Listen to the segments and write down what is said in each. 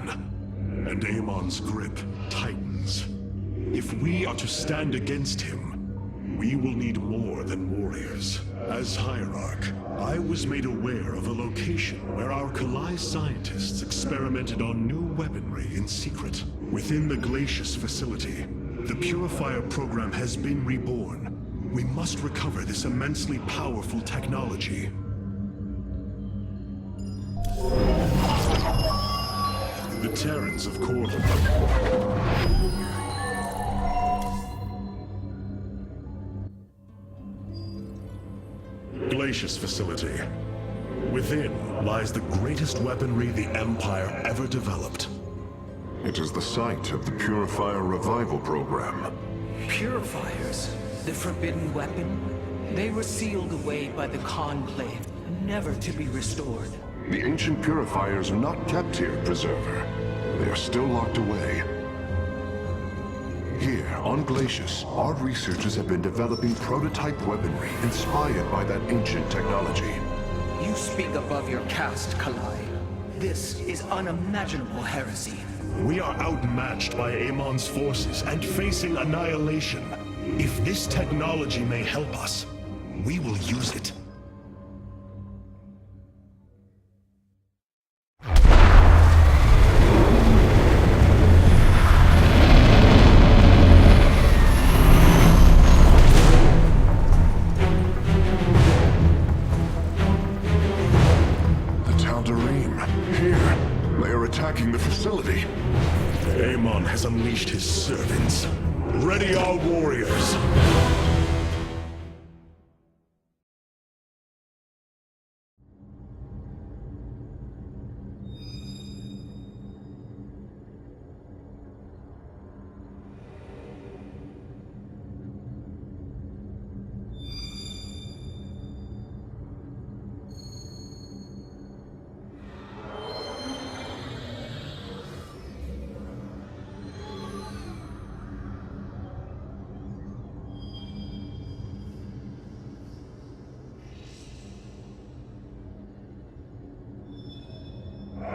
and Amon's grip tightens. If we are to stand against him, we will need more than warriors. As Hierarch, I was made aware of a location where our Kalai scientists experimented on new weaponry in secret. Within the Glacius facility, the Purifier program has been reborn. We must recover this immensely powerful technology. The Terrans of Corlon. Glacius facility. Within lies the greatest weaponry the Empire ever developed. It is the site of the Purifier Revival Program. Purifiers? The forbidden weapon? They were sealed away by the Conclave, never to be restored. The ancient Purifiers are not kept here, Preserver. They are still locked away. Here, on Glacius, our researchers have been developing prototype weaponry inspired by that ancient technology. You speak above your caste, Kalai. This is unimaginable heresy. We are outmatched by Amon's forces and facing annihilation. If this technology may help us, we will use it. Attacking the facility. Amon has unleashed his servants. Ready our warriors!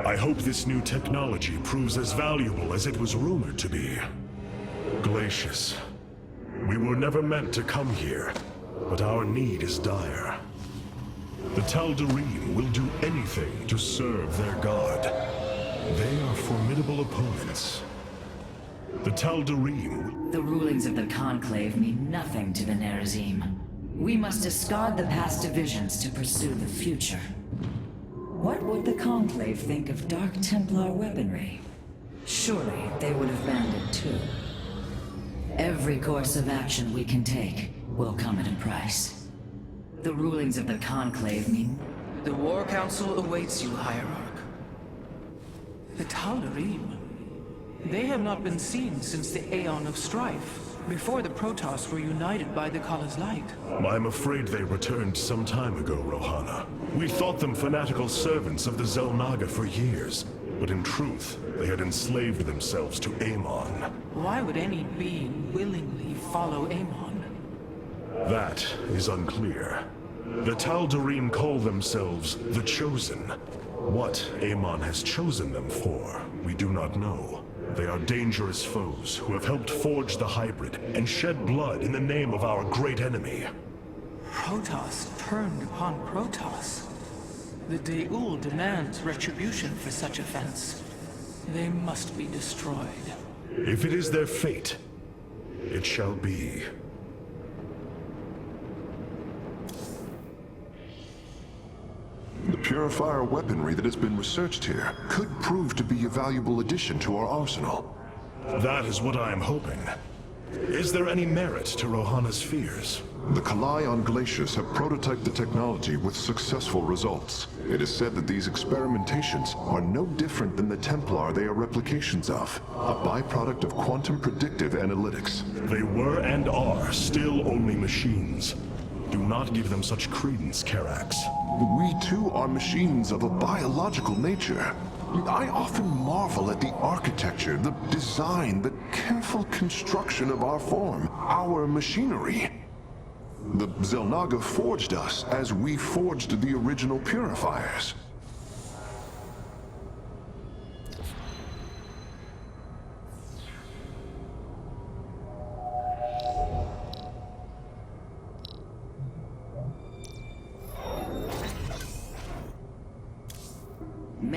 I hope this new technology proves as valuable as it was rumored to be. Glacius. We were never meant to come here, but our need is dire. The Tal'Darim will do anything to serve their god. They are formidable opponents. The Tal'Darim... The rulings of the Conclave mean nothing to the Nerazim. We must discard the past divisions to pursue the future. What would the Conclave think of Dark Templar weaponry? Surely they would have banned it too. Every course of action we can take will come at a price. The rulings of the Conclave mean... The War Council awaits you, Hierarch. The Tal'Darim. They have not been seen since the Aeon of Strife, before the Protoss were united by the Kala's light. I'm afraid they returned some time ago, Rohana. We thought them fanatical servants of the Xel'Naga for years, but in truth, they had enslaved themselves to Amon. Why would any being willingly follow Amon? That is unclear. The Tal'Darim call themselves the Chosen. What Amon has chosen them for, we do not know. They are dangerous foes who have helped forge the hybrid and shed blood in the name of our great enemy. Protoss turned upon Protoss. The De'ul demands retribution for such offense. They must be destroyed. If it is their fate, it shall be. The Purifier weaponry that has been researched here could prove to be a valuable addition to our arsenal. That is what I am hoping. Is there any merit to Rohana's fears? The Kalai on Glacius have prototyped the technology with successful results. It is said that these experimentations are no different than the Templar they are replications of, a byproduct of quantum predictive analytics. They were and are still only machines. Do not give them such credence, Karax. We too are machines of a biological nature. I often marvel at the architecture, the design, the careful construction of our form, our machinery. The Xel'Naga forged us as we forged the original Purifiers.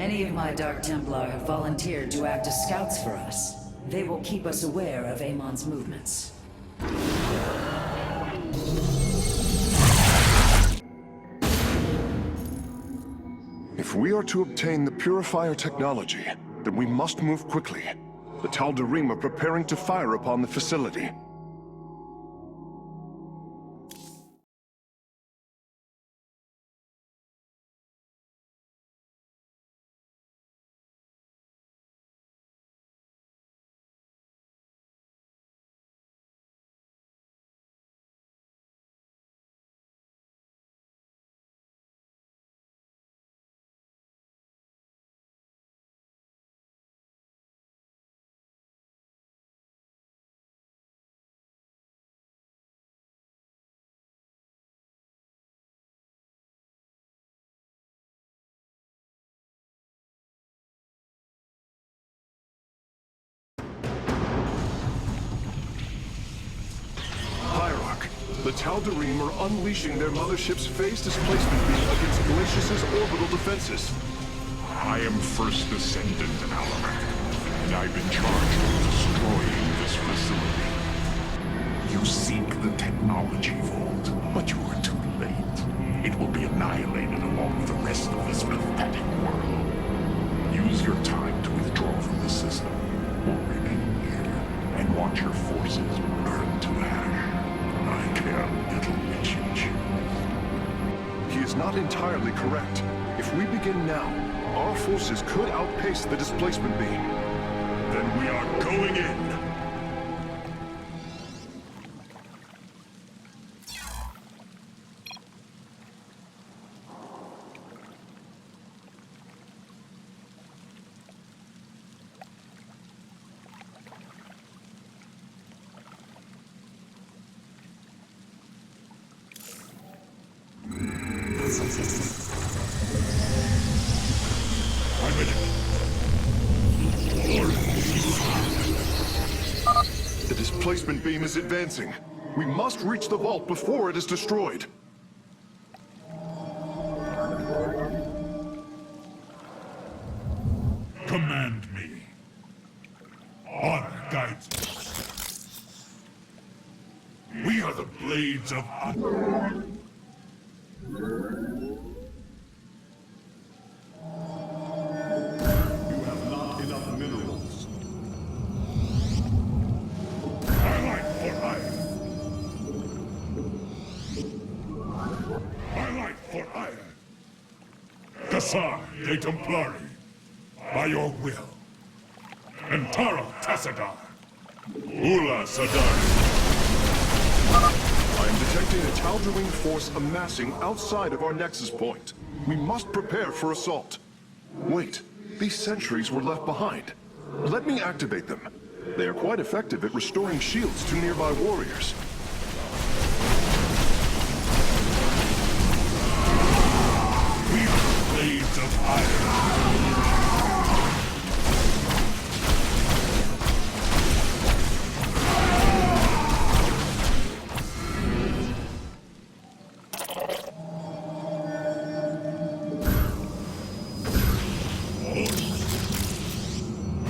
Many of my Dark Templar have volunteered to act as scouts for us. They will keep us aware of Amon's movements. If we are to obtain the Purifier technology, then we must move quickly. The Tal'Darim are preparing to fire upon the facility. The Tal'Darim are unleashing their mothership's phase displacement beam against Glacius's orbital defenses. I am First Descendant Alarak, and I've been charged with destroying this facility. You seek the technology vault, but you are too late. It will be annihilated along with the rest of this pathetic world. Use your time to withdraw from the system, or remain here, and watch your forces burn to ash. I care little which you choose. He is not entirely correct. If we begin now, our forces could outpace the displacement beam. Then we are going in! The displacement beam is advancing. We must reach the vault before it is destroyed. Command me. Honor guides me. We are the Blades of Honor. You have not enough minerals. Highlight for iron. Highlight for iron. Kassar de Templari. By your will. Antara Tassadar. Ula Sadar. I am detecting a Tal'Darim force amassing outside of our nexus point. We must prepare for assault. Wait, these sentries were left behind. Let me activate them. They are quite effective at restoring shields to nearby warriors. We are the Blades of Iron.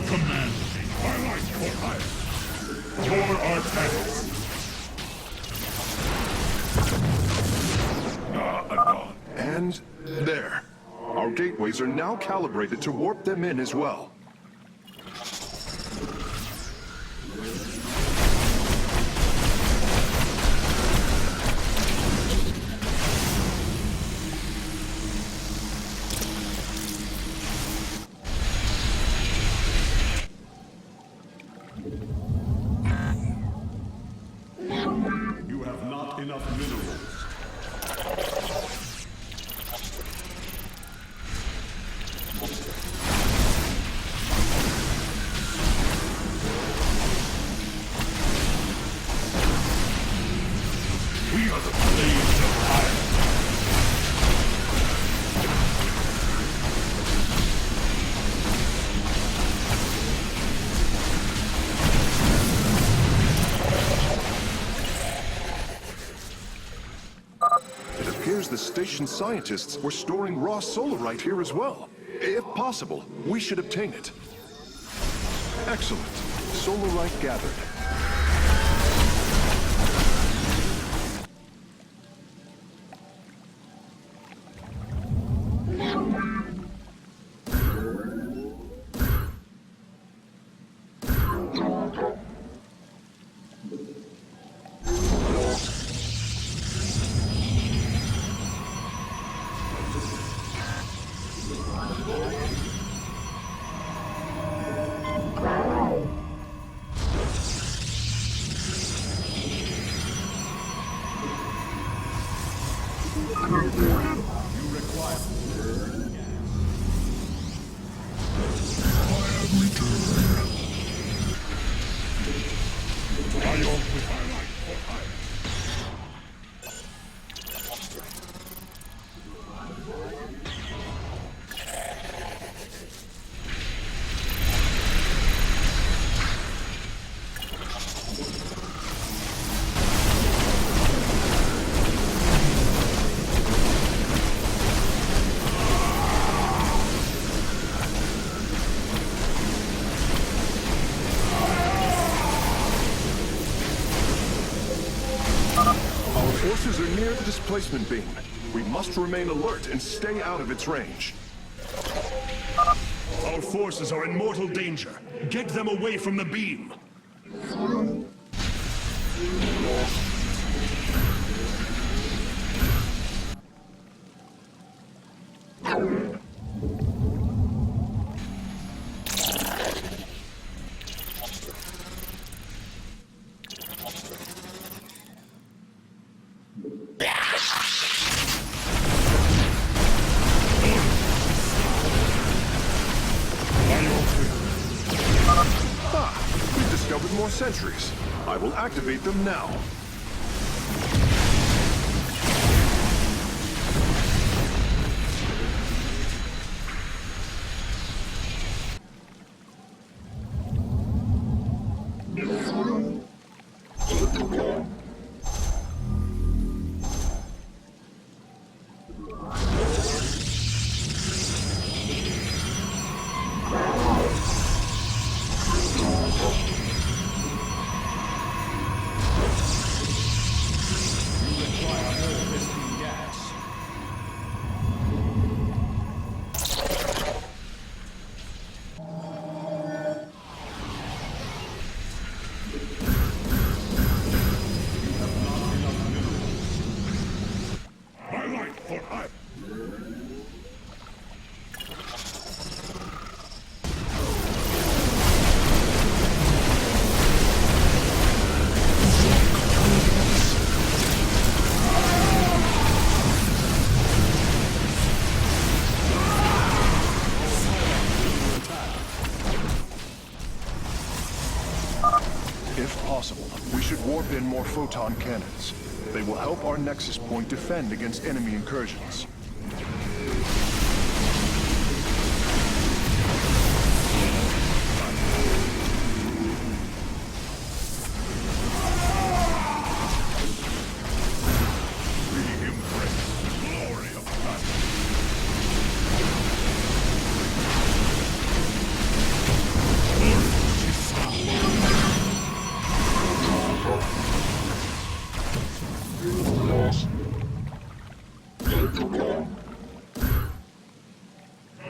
Command me. Highlight for iron. For our battles. And there. Our gateways are now calibrated to warp them in as well. You have not enough minerals. We are the Blades of Iron. It appears the station scientists were storing raw solarite here as well. If possible, we should obtain it. Excellent. Solarite gathered. Forces are near the displacement beam. We must remain alert and stay out of its range. Our forces are in mortal danger. Get them away from the beam. We've discovered more sentries. I will activate them now. If possible, we should warp in more photon cannons. They will help our Nexus point defend against enemy incursions.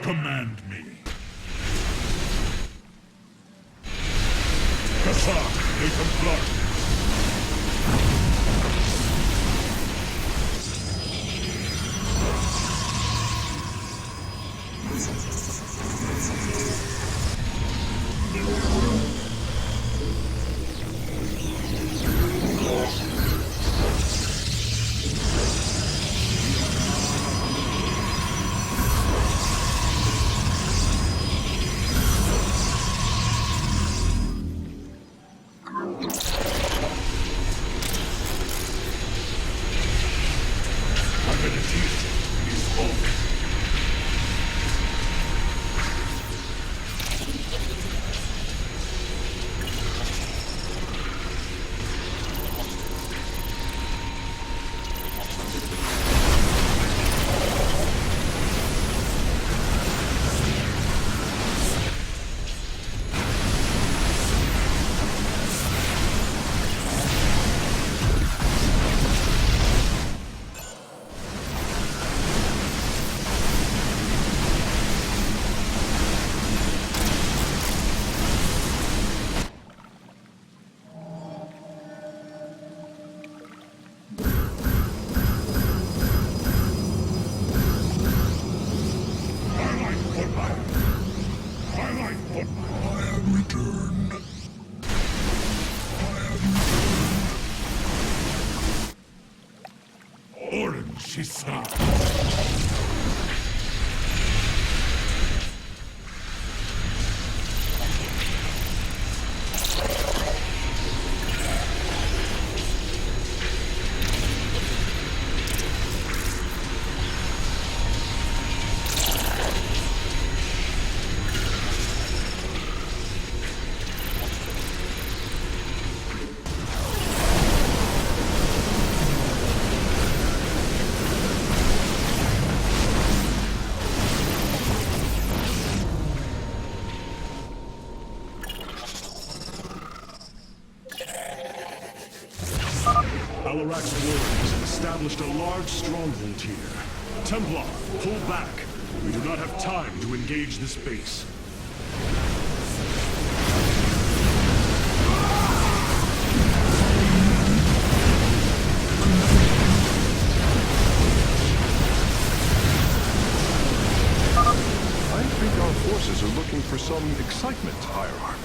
Command me. Kasa, Nathan Blood. Alarak's warriors have established a large stronghold here. Templar, pull back. We do not have time to engage this base. I think our forces are looking for some excitement, Hierarch.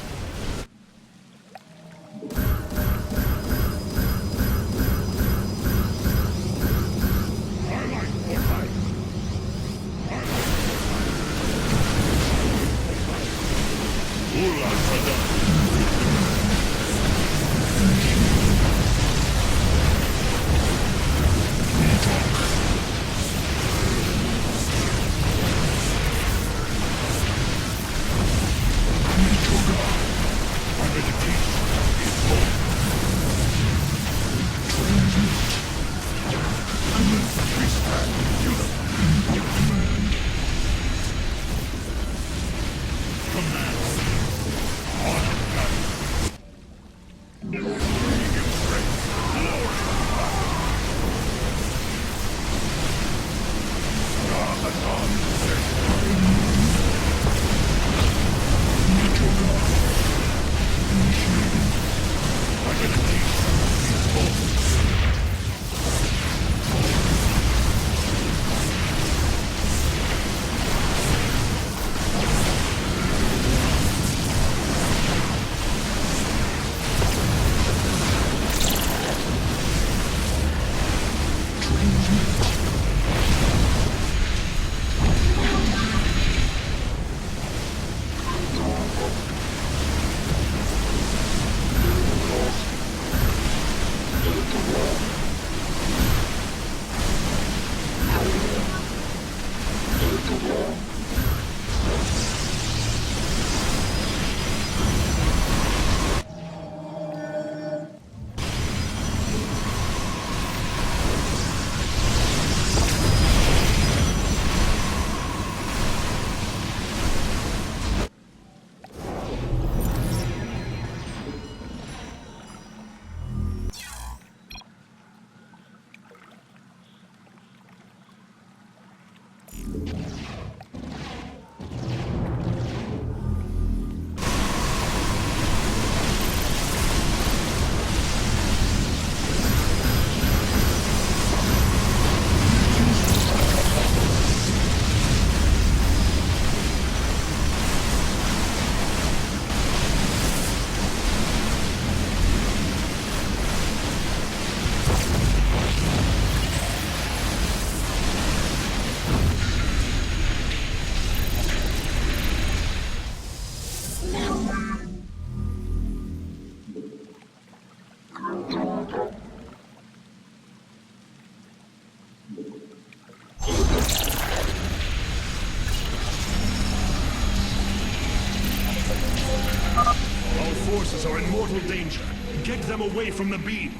forces are in mortal danger. Get them away from the beam.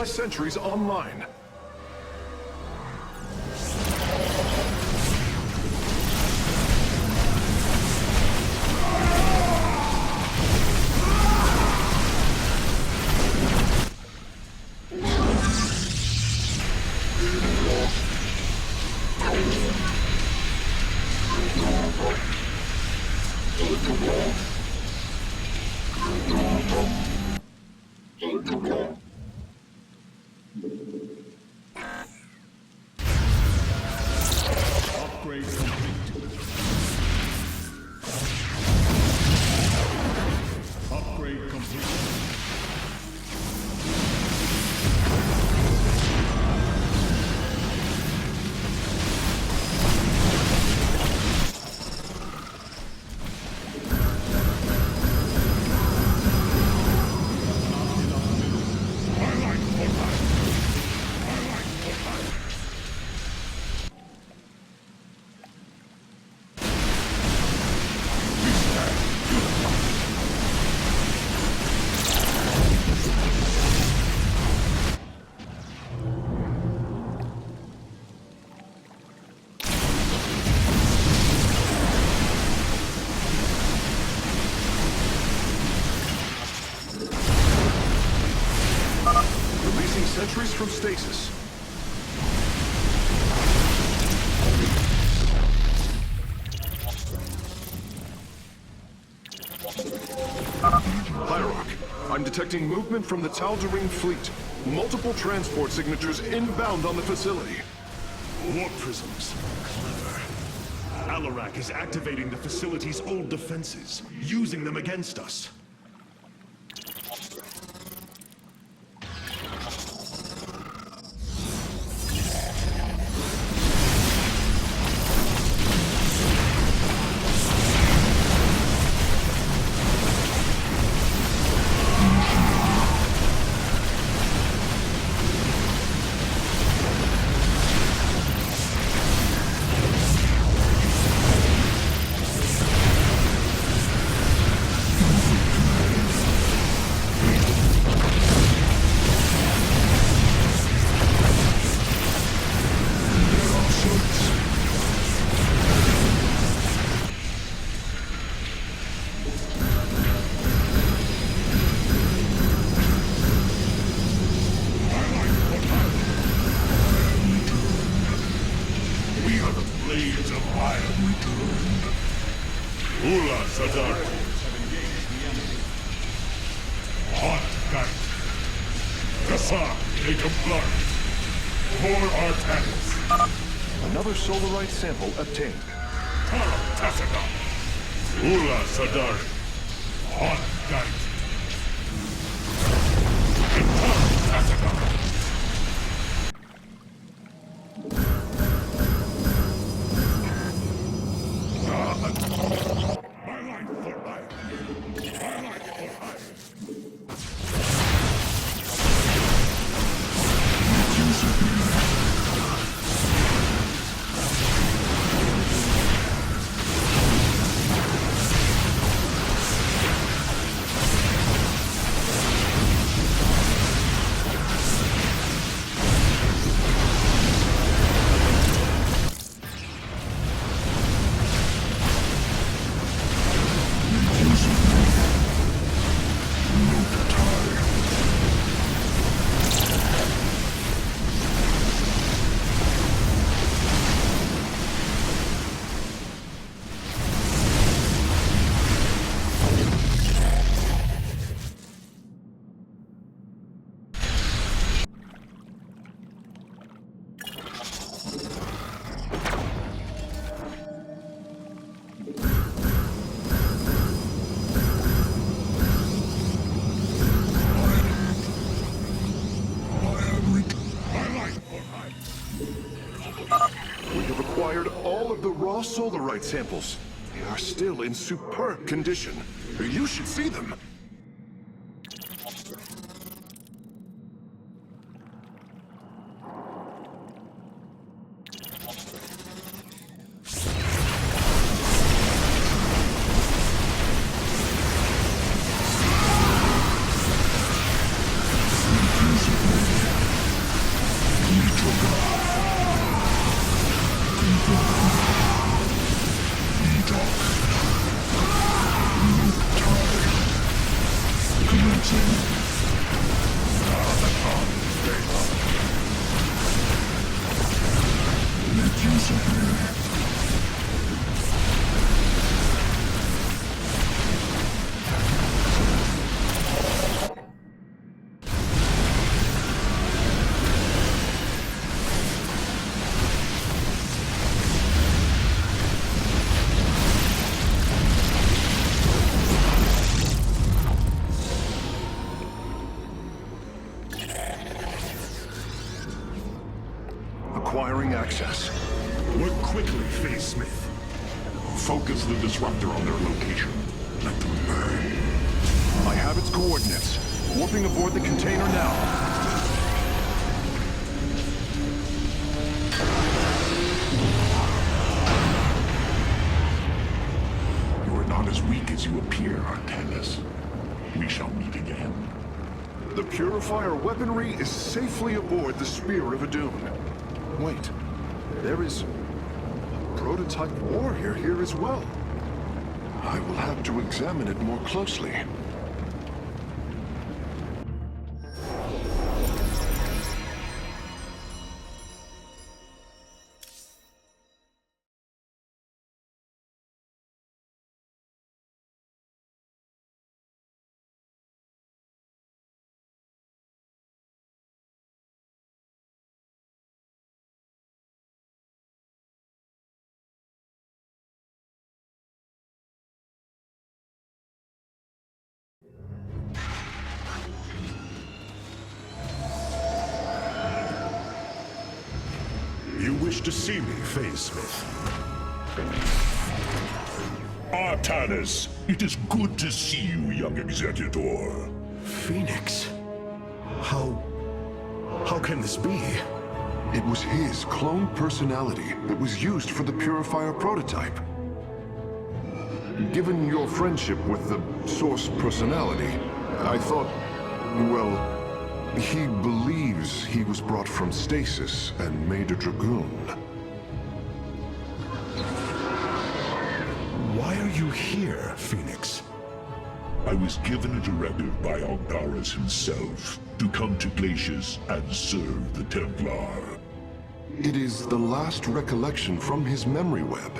my sentries online. Upgrade complete. Upgrade complete. Releasing sentries from stasis. Hierarch, I'm detecting movement from the Tal'Darim fleet. Multiple transport signatures inbound on the facility. Warp prisms. Clever. Alarak is activating the facility's old defenses, using them against us. Another solarite sample obtained. Ula Sadar. Hot Kite. All of the raw solarite samples. They are still in superb condition. You should see them. quickly, Phase Smith. Focus the disruptor on their location. Let them burn. I have its coordinates. Warping aboard the container now. You are not as weak as you appear, Arcanus. We shall meet again. The Purifier weaponry is safely aboard the Spear of Adun. Wait, there is a prototype warrior here as well. I will have to examine it more closely. You wish to see me, Phase Smith? Arcanus, it is good to see you, young Executor. Phoenix? How can this be? It was his cloned personality that was used for the Purifier prototype. Given your friendship with the Source personality, I thought, well, he believes he was brought from stasis and made a Dragoon. Why are you here, Phoenix? I was given a directive by Aldaris himself to come to Glacius and serve the Templar. It is the last recollection from his memory web.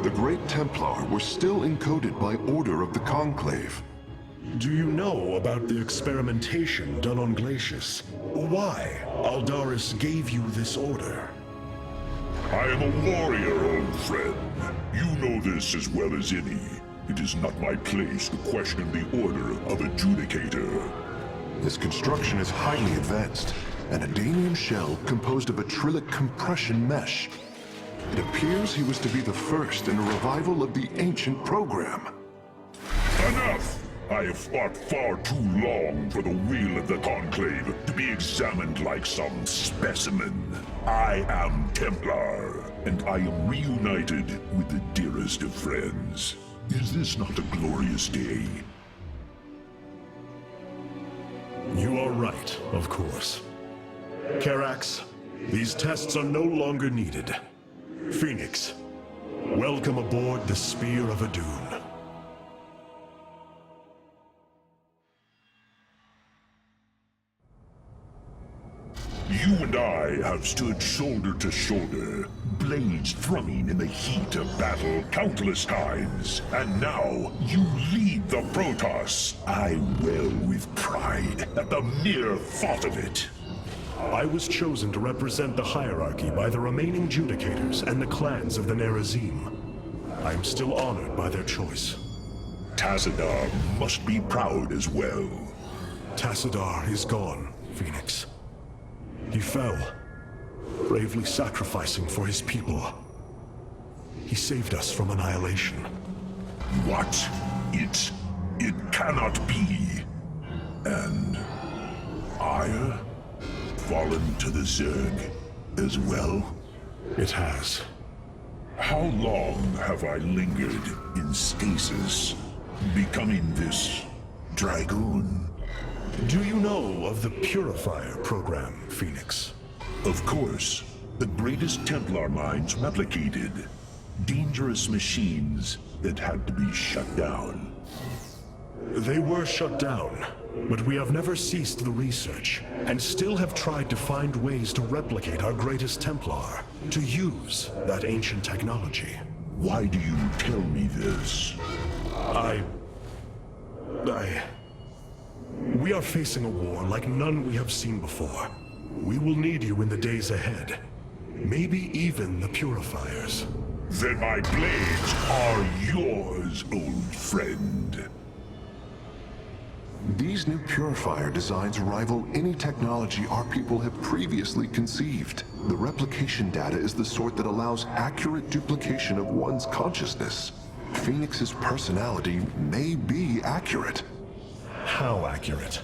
The Great Templar were still encoded by order of the Conclave. Do you know about the experimentation done on Glacius? Why Aldaris gave you this order? I am a warrior, old friend. You know this as well as any. It is not my place to question the order of Adjudicator. His construction is highly advanced, an Adanian shell composed of a trillic compression mesh. It appears he was to be the first in a revival of the ancient program. Enough! I have fought far too long for the will of the Conclave to be examined like some specimen. I am Templar, and I am reunited with the dearest of friends. Is this not a glorious day? You are right, of course. Karax, these tests are no longer needed. Phoenix, welcome aboard the Spear of Adun. You and I have stood shoulder to shoulder, blades thrumming in the heat of battle countless times. And now, you lead the Protoss. I wail with pride at the mere thought of it. I was chosen to represent the hierarchy by the remaining Judicators and the clans of the Nerazim. I am still honored by their choice. Tassadar must be proud as well. Tassadar is gone, Phoenix. He fell, bravely sacrificing for his people. He saved us from annihilation. What? It cannot be. And Ire? Fallen to the Zerg as well? It has. How long have I lingered in stasis, becoming this Dragoon? Do you know of the Purifier program, Phoenix? Of course. The greatest Templar minds replicated. Dangerous machines that had to be shut down. They were shut down, but we have never ceased the research, and still have tried to find ways to replicate our greatest Templar, to use that ancient technology. Why do you tell me this? We are facing a war like none we have seen before. We will need you in the days ahead. Maybe even the Purifiers. Then my blades are yours, old friend. These new purifier designs rival any technology our people have previously conceived. The replication data is the sort that allows accurate duplication of one's consciousness. Phoenix's personality may be accurate. How accurate?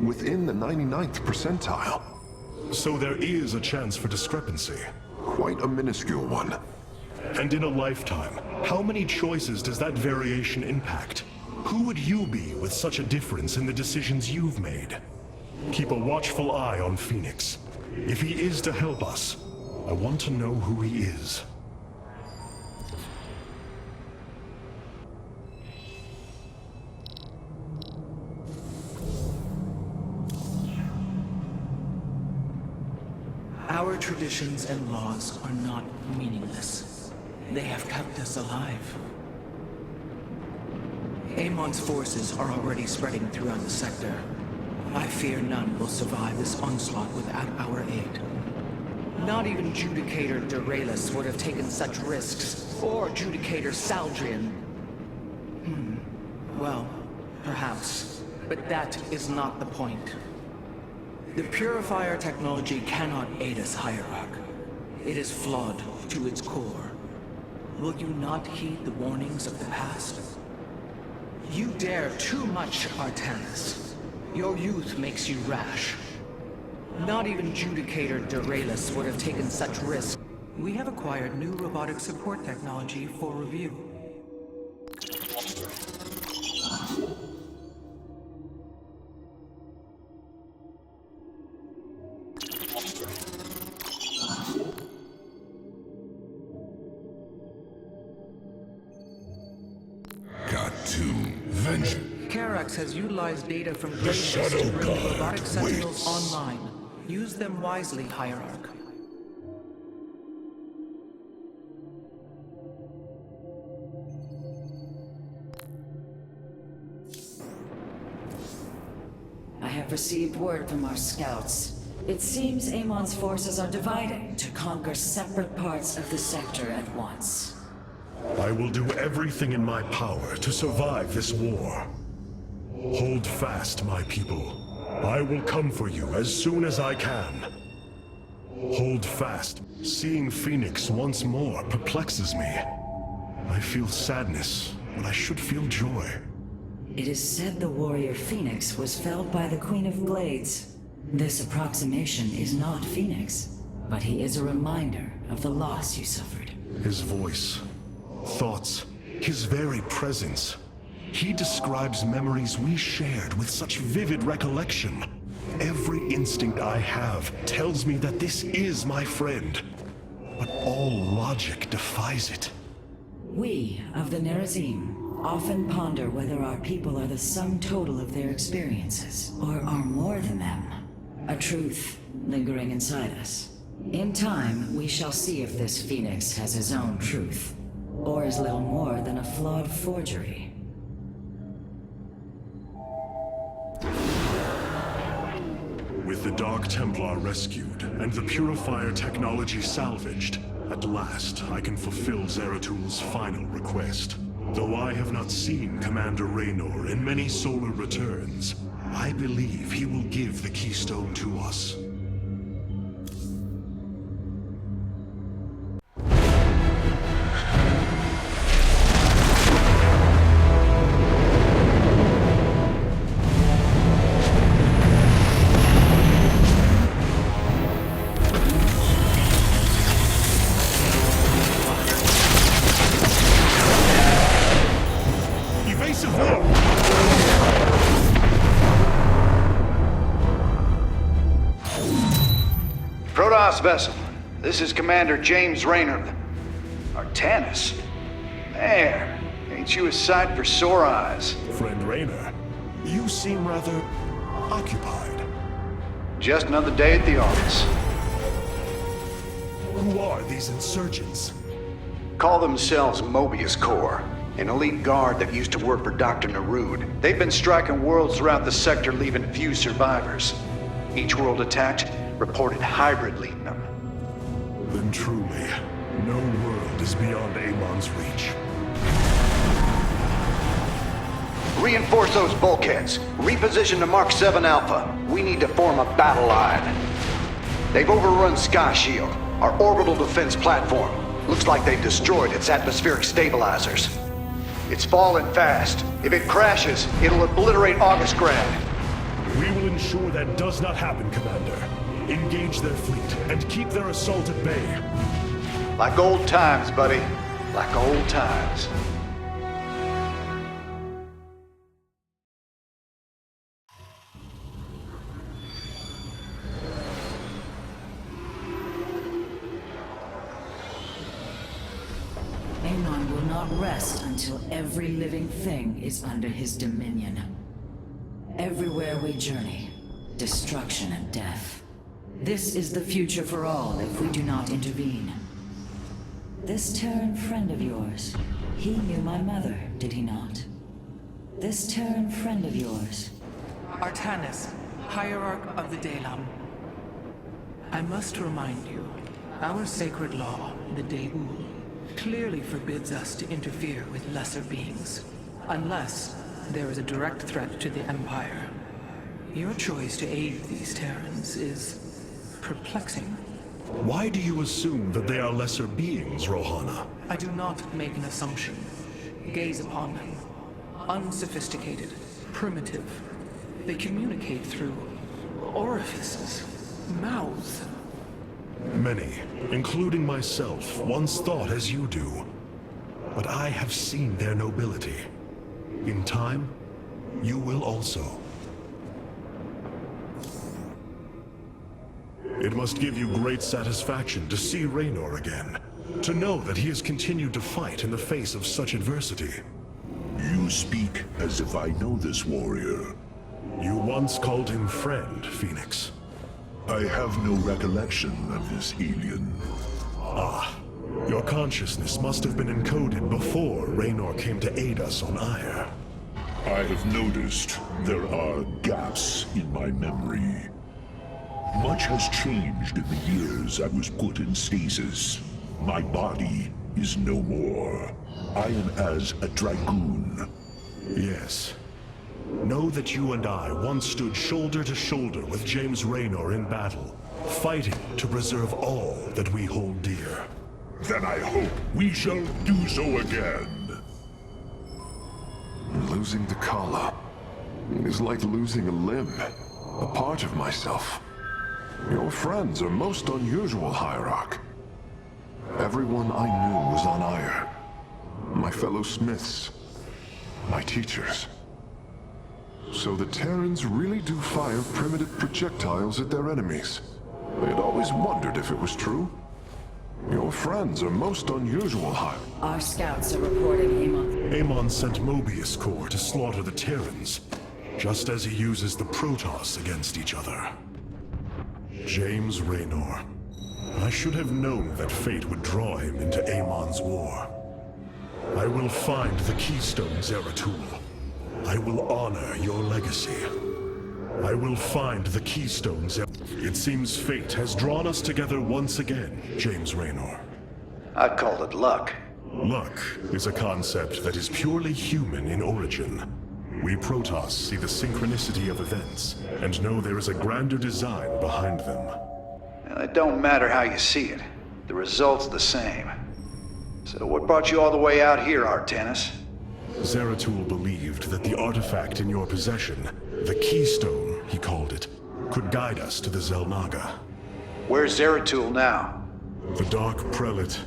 Within the 99th percentile. So there is a chance for discrepancy. Quite a minuscule one. And in a lifetime, how many choices does that variation impact? Who would you be with such a difference in the decisions you've made? Keep a watchful eye on Phoenix. If he is to help us, I want to know who he is. Our traditions and laws are not meaningless. They have kept us alive. Amon's forces are already spreading throughout the sector. I fear none will survive this onslaught without our aid. Not even Judicator Duralus would have taken such risks, or Judicator Saldrian. Well, perhaps, but that is not the point. The Purifier technology cannot aid us, Hierarch. It is flawed to its core. Will you not heed the warnings of the past? You dare too much, Artanis. Your youth makes you rash. Not even Judicator Duralus would have taken such risks. We have acquired new robotic support technology for review. Karax has utilized data from Graves to bring the robotic sentinels online. Use them wisely, Hierarch. I have received word from our scouts. It seems Amon's forces are dividing to conquer separate parts of the sector at once. I will do everything in my power to survive this war. Hold fast, my people. I will come for you as soon as I can. Hold fast. Seeing Phoenix once more perplexes me. I feel sadness, but I should feel joy. It is said the warrior Phoenix was felled by the Queen of Blades. This approximation is not Phoenix, but he is a reminder of the loss you suffered. His voice, thoughts, his very presence. He describes memories we shared with such vivid recollection. Every instinct I have tells me that this is my friend, but all logic defies it. We of the Nerazim often ponder whether our people are the sum total of their experiences, or are more than them. A truth lingering inside us. In time, we shall see if this Phoenix has his own truth, or is little more than a flawed forgery. With the Dark Templar rescued, and the Purifier technology salvaged, at last I can fulfill Zeratul final request. Though I have not seen Commander Raynor in many solar returns, I believe he will give the keystone to us. Vessel. This is Commander James Raynor. Artanis? Man, ain't you a sight for sore eyes? Friend Raynor, you seem rather occupied. Just another day at the office. Who are these insurgents? Call themselves Mobius Corps, an elite guard that used to work for Dr. Nerud. They've been striking worlds throughout the sector, leaving few survivors. Each world attacked reported hybrid leading them. Then truly, no world is beyond Amon's reach. Reinforce those bulkheads. Reposition to Mark 7 Alpha. We need to form a battle line. They've overrun Sky Shield, our orbital defense platform. Looks like they've destroyed its atmospheric stabilizers. It's falling fast. If it crashes, it'll obliterate August Grad. We will ensure that does not happen, Commander. Engage their fleet and keep their assault at bay. Like old times, buddy. Like old times. Amon will not rest until every living thing is under his dominion. Everywhere we journey, destruction and death. This is the future for all if we do not intervene. This Terran friend of yours, he knew my mother, did he not? This Terran friend of yours. Artanis, Hierarch of the Dalam. I must remind you, our sacred law, the Deul, clearly forbids us to interfere with lesser beings, unless there is a direct threat to the Empire. Your choice to aid these Terrans is perplexing. Why do you assume that they are lesser beings, Rohana? I do not make an assumption. Gaze upon them. Unsophisticated, primitive. They communicate through orifices, mouths. Many, including myself, once thought as you do. But I have seen their nobility. In time, you will also. It must give you great satisfaction to see Raynor again. To know that he has continued to fight in the face of such adversity. You speak as if I know this warrior. You once called him friend, Phoenix. I have no recollection of this alien. Ah, your consciousness must have been encoded before Raynor came to aid us on Ire. I have noticed there are gaps in my memory. Much has changed in the years I was put in stasis. My body is no more. I am as a dragoon. Yes. Know that you and I once stood shoulder to shoulder with James Raynor in battle, fighting to preserve all that we hold dear. Then I hope we shall do so again. Losing the Kala is like losing a limb, a part of myself. Your friends are most unusual, Hierarch. Everyone I knew was on Ire. My fellow Smiths, my teachers. So the Terrans really do fire primitive projectiles at their enemies. I had always wondered if it was true. Your friends are most unusual, Hierarch. Our scouts are reporting Amon. Amon sent Mobius Corps to slaughter the Terrans, just as he uses the Protoss against each other. James Raynor. I should have known that fate would draw him into Amon's war. I will find the Keystone Zeratul. I will honor your legacy. I will find the Keystone Zeratul. It seems fate has drawn us together once again, James Raynor. I'd call it luck. Luck is a concept that is purely human in origin. We Protoss see the synchronicity of events, and know there is a grander design behind them. Well, it don't matter how you see it. The result's the same. So what brought you all the way out here, Artanis? Zeratul believed that the artifact in your possession, the Keystone, he called it, could guide us to the Xel'Naga. Where's Zeratul now? The Dark Prelate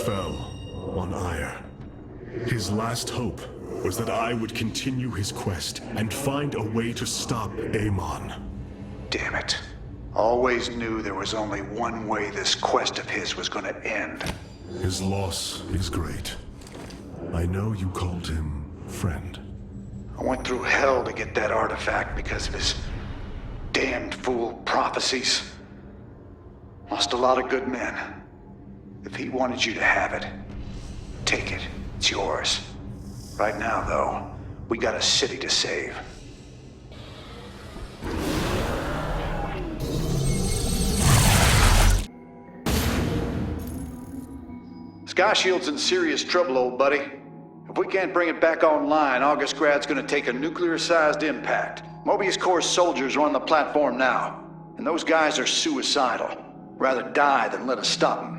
fell on Ire. His last hope was that I would continue his quest and find a way to stop Amon. Damn it. Always knew there was only one way this quest of his was gonna end. His loss is great. I know you called him friend. I went through hell to get that artifact because of his damned fool prophecies. Lost a lot of good men. If he wanted you to have it, take it. It's yours. Right now, though, we got a city to save. Sky Shield's in serious trouble, old buddy. If we can't bring it back online, Augustgrad's gonna take a nuclear-sized impact. Mobius Corps soldiers are on the platform now, and those guys are suicidal. Rather die than let us stop them.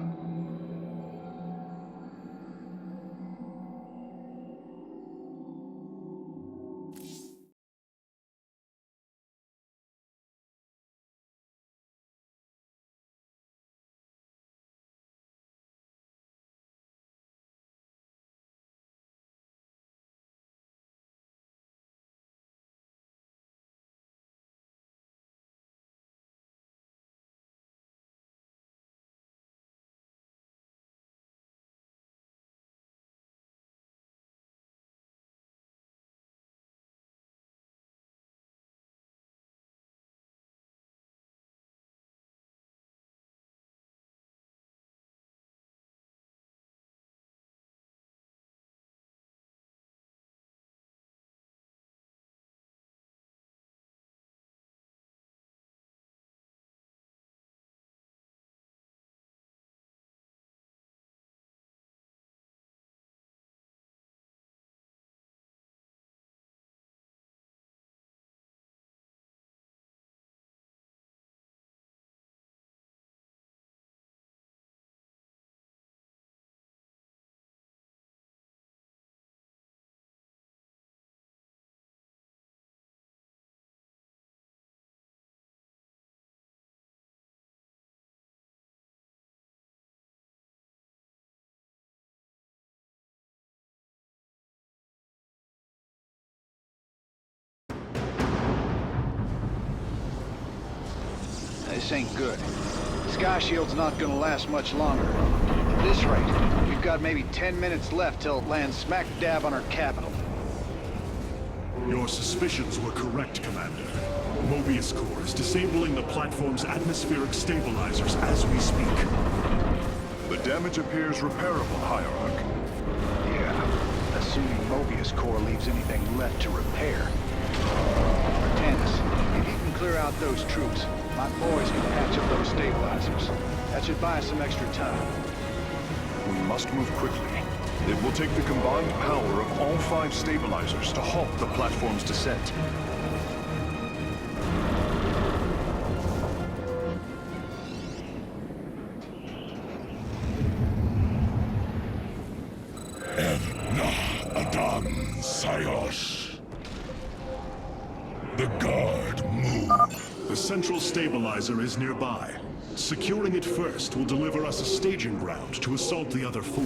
This ain't good. Sky Shield's not gonna last much longer. At this rate, we've got maybe 10 minutes left till it lands smack dab on our capital. Your suspicions were correct, Commander. Mobius Corps is disabling the platform's atmospheric stabilizers as we speak. The damage appears repairable, Hierarch. Yeah, assuming Mobius Corps leaves anything left to repair. Tannis, if you can clear out those troops, my boys can patch up those stabilizers. That should buy us some extra time. We must move quickly. It will take the combined power of all 5 stabilizers to halt the platform's descent. Adam Sayos. The guard move. The central stabilizer is nearby. Securing it first will deliver us a staging ground to assault the other 4.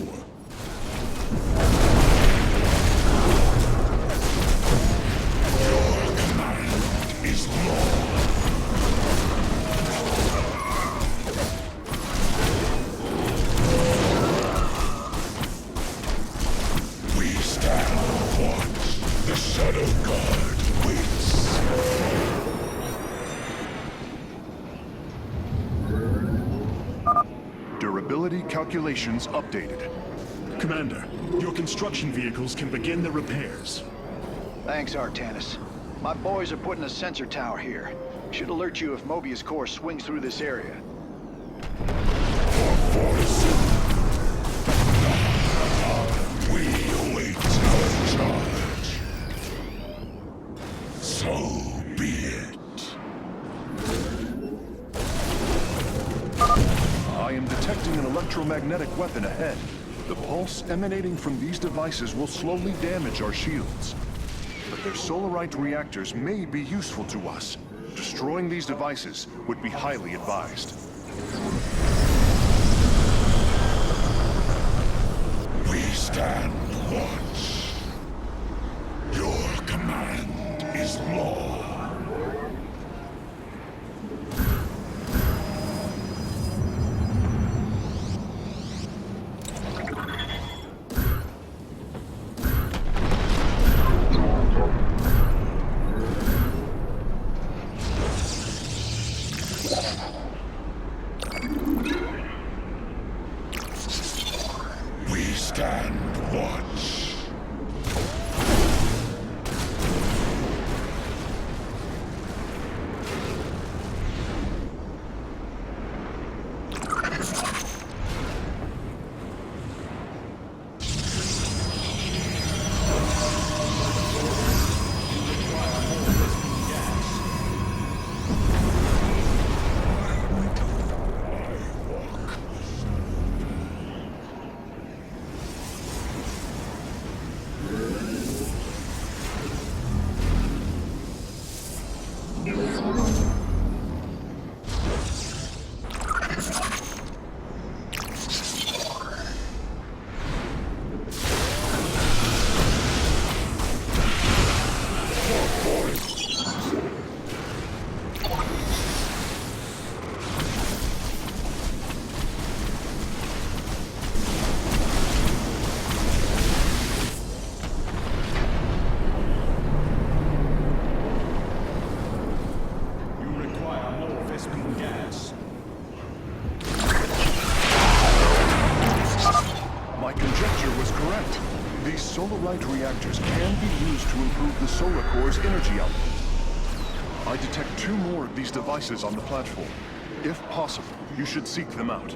Your command is law. We stand watch. The Shadow Guard waits. Durability calculations updated. Commander, your construction vehicles can begin their repairs. Thanks, Artanis. My boys are putting a sensor tower here. Should alert you if Mobius Corps swings through this area. For force. We await our charge. So be it. I am detecting an electromagnetic weapon ahead. The pulse emanating from these devices will slowly damage our shields. But their solarite reactors may be useful to us. Destroying these devices would be highly advised. We stand watch. Your command is law. We stand watch. These solarite reactors can be used to improve the solar core's energy output. I detect 2 more of these devices on the platform. If possible, you should seek them out.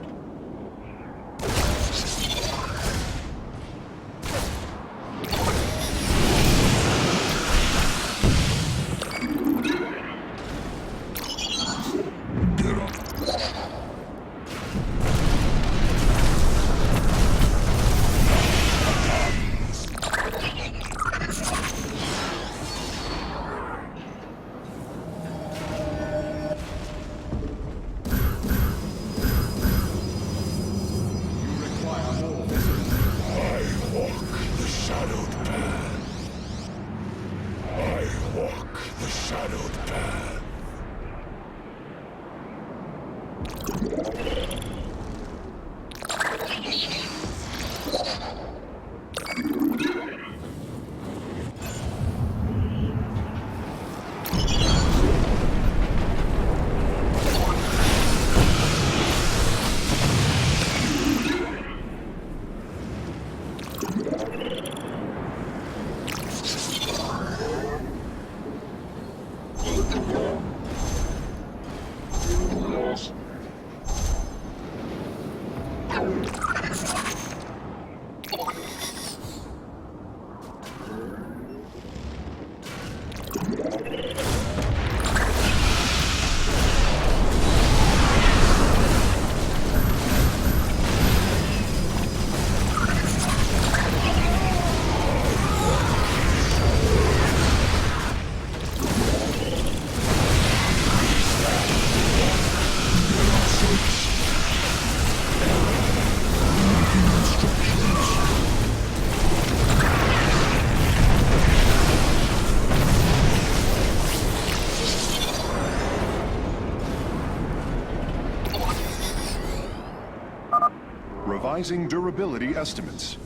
Revising durability estimates.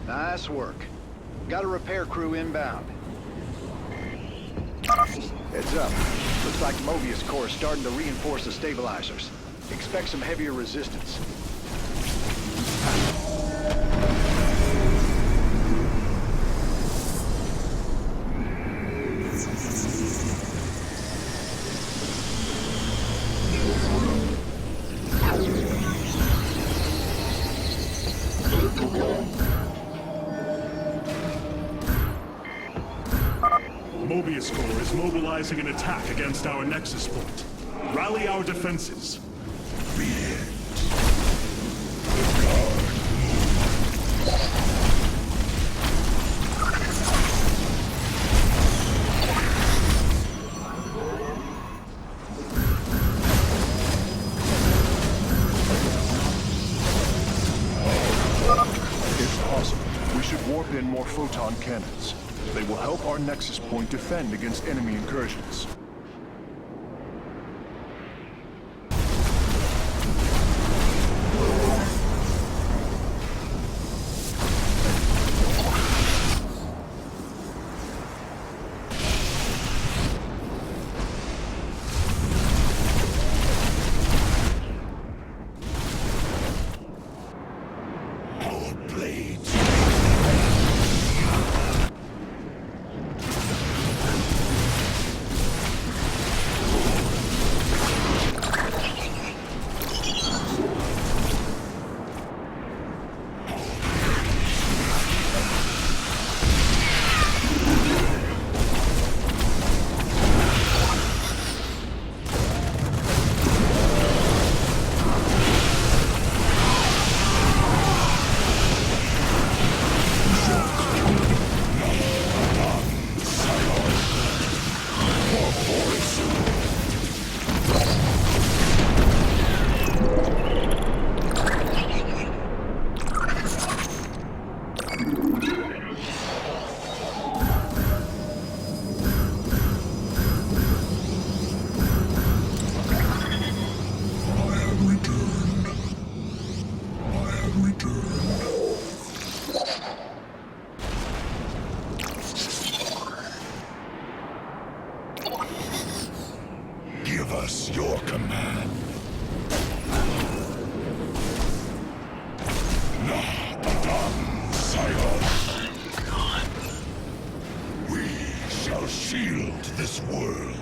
Nice work. Got a repair crew inbound. Heads up. Looks like Mobius Core is starting to reinforce the stabilizers. Expect some heavier resistance. Mobius Core is mobilizing an attack against our Nexus point. Rally our defenses. If possible, we should warp in more photon cannons. They will help our Nexus point defend against enemy incursions. Give us your command. Nah, Adam, Scion. shield this world.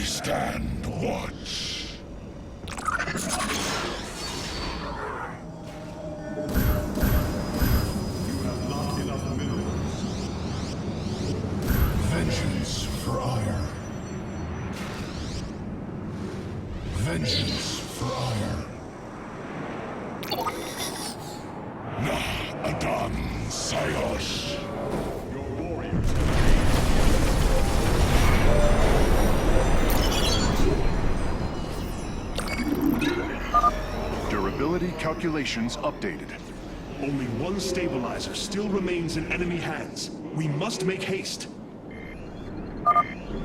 Stand watch. You have not enough minerals. Vengeance for ire. Vengeance for ire. Nah, Adan Sayos. Your warriors Durability calculations updated. Only one stabilizer still remains in enemy hands. We must make haste.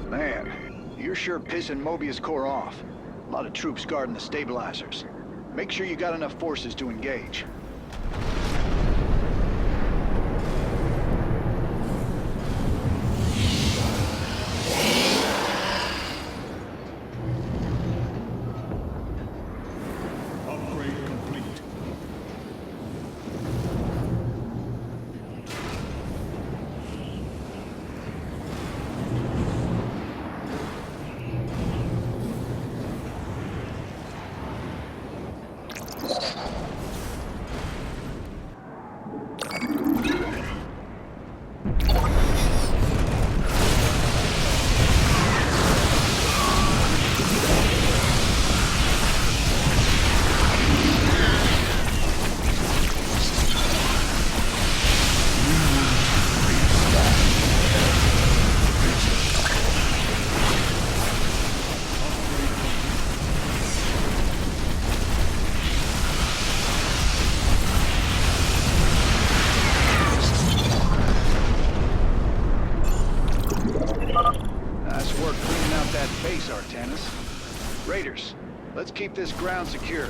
Man, you're sure pissing Mobius Corps off. A lot of troops guarding the stabilizers. Make sure you got enough forces to engage. Upgrade complete. Raiders, let's keep this ground secure.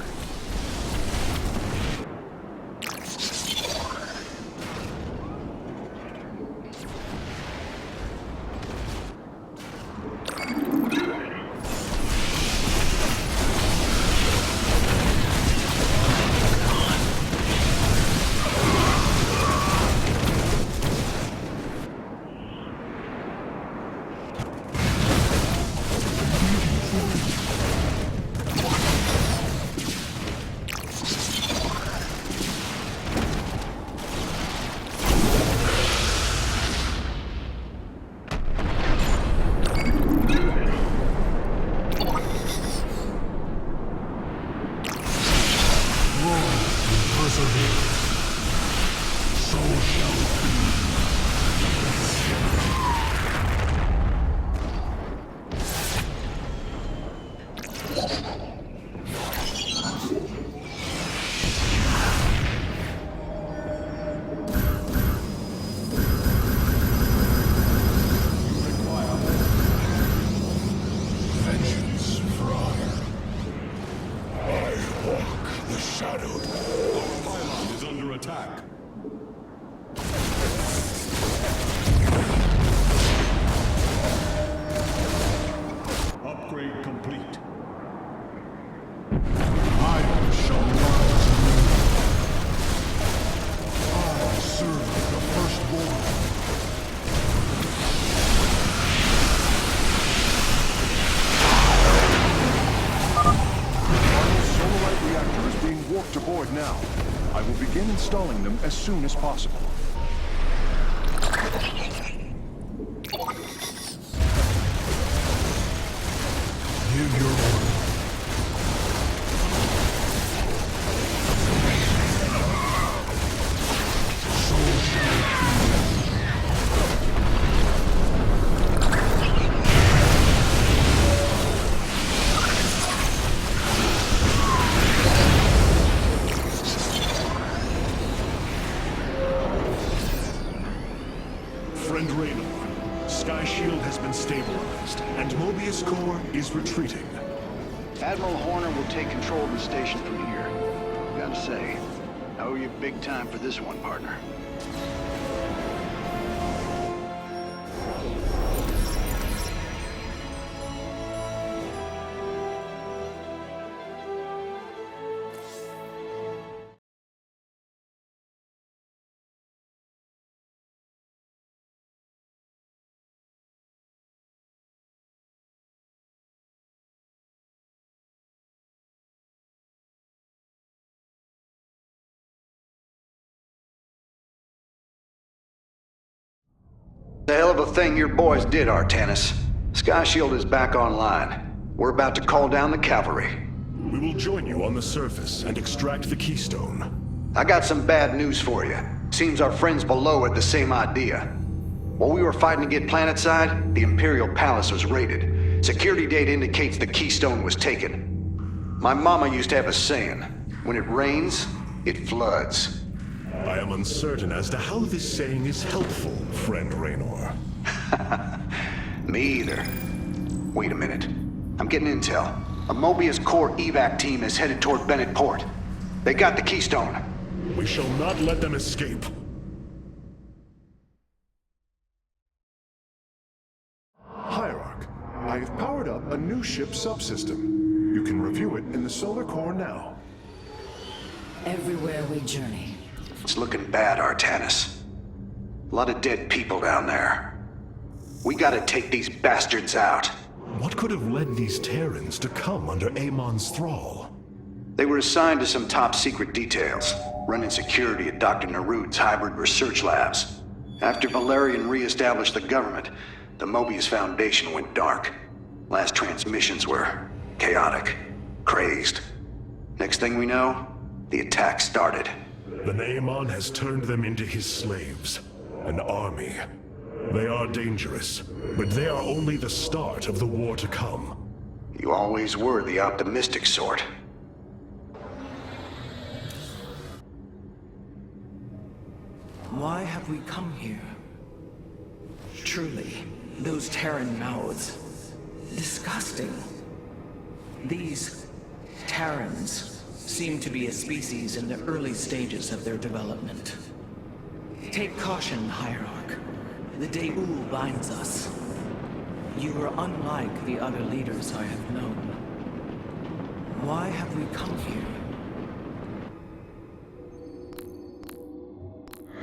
Now. I will begin installing them as soon as possible. Give your order. Is retreating. Admiral Horner will take control of the station from here. Gotta say, I owe you big time for this one, partner. The hell of a thing your boys did, Artanis. Sky Shield is back online. We're about to call down the cavalry. We will join you on the surface and extract the keystone. I got some bad news for you. Seems our friends below had the same idea. While we were fighting to get planetside, the Imperial Palace was raided. Security data indicates the keystone was taken. My mama used to have a saying, when it rains, it floods. I am uncertain as to how this saying is helpful, friend Raynor. Me either. Wait a minute. I'm getting intel. A Mobius Core evac team is headed toward Bennett Port. They got the keystone. We shall not let them escape. Hierarch, I have powered up a new ship subsystem. You can review it in the solar core now. Everywhere we journey. It's looking bad, Artanis. A lot of dead people down there. We gotta take these bastards out. What could have led these Terrans to come under Amon's thrall? They were assigned to some top-secret details, running security at Dr. Narud's hybrid research labs. After Valerian re-established the government, the Mobius Foundation went dark. Last transmissions were chaotic, crazed. Next thing we know, the attack started. Then Amon has turned them into his slaves. An army. They are dangerous, but they are only the start of the war to come. You always were the optimistic sort. Why have we come here? Truly, those Terran mouths. Disgusting. These Terrans seem to be a species in the early stages of their development. Take caution, Hierarch. The Daewoo binds us. You are unlike the other leaders I have known. Why have we come here?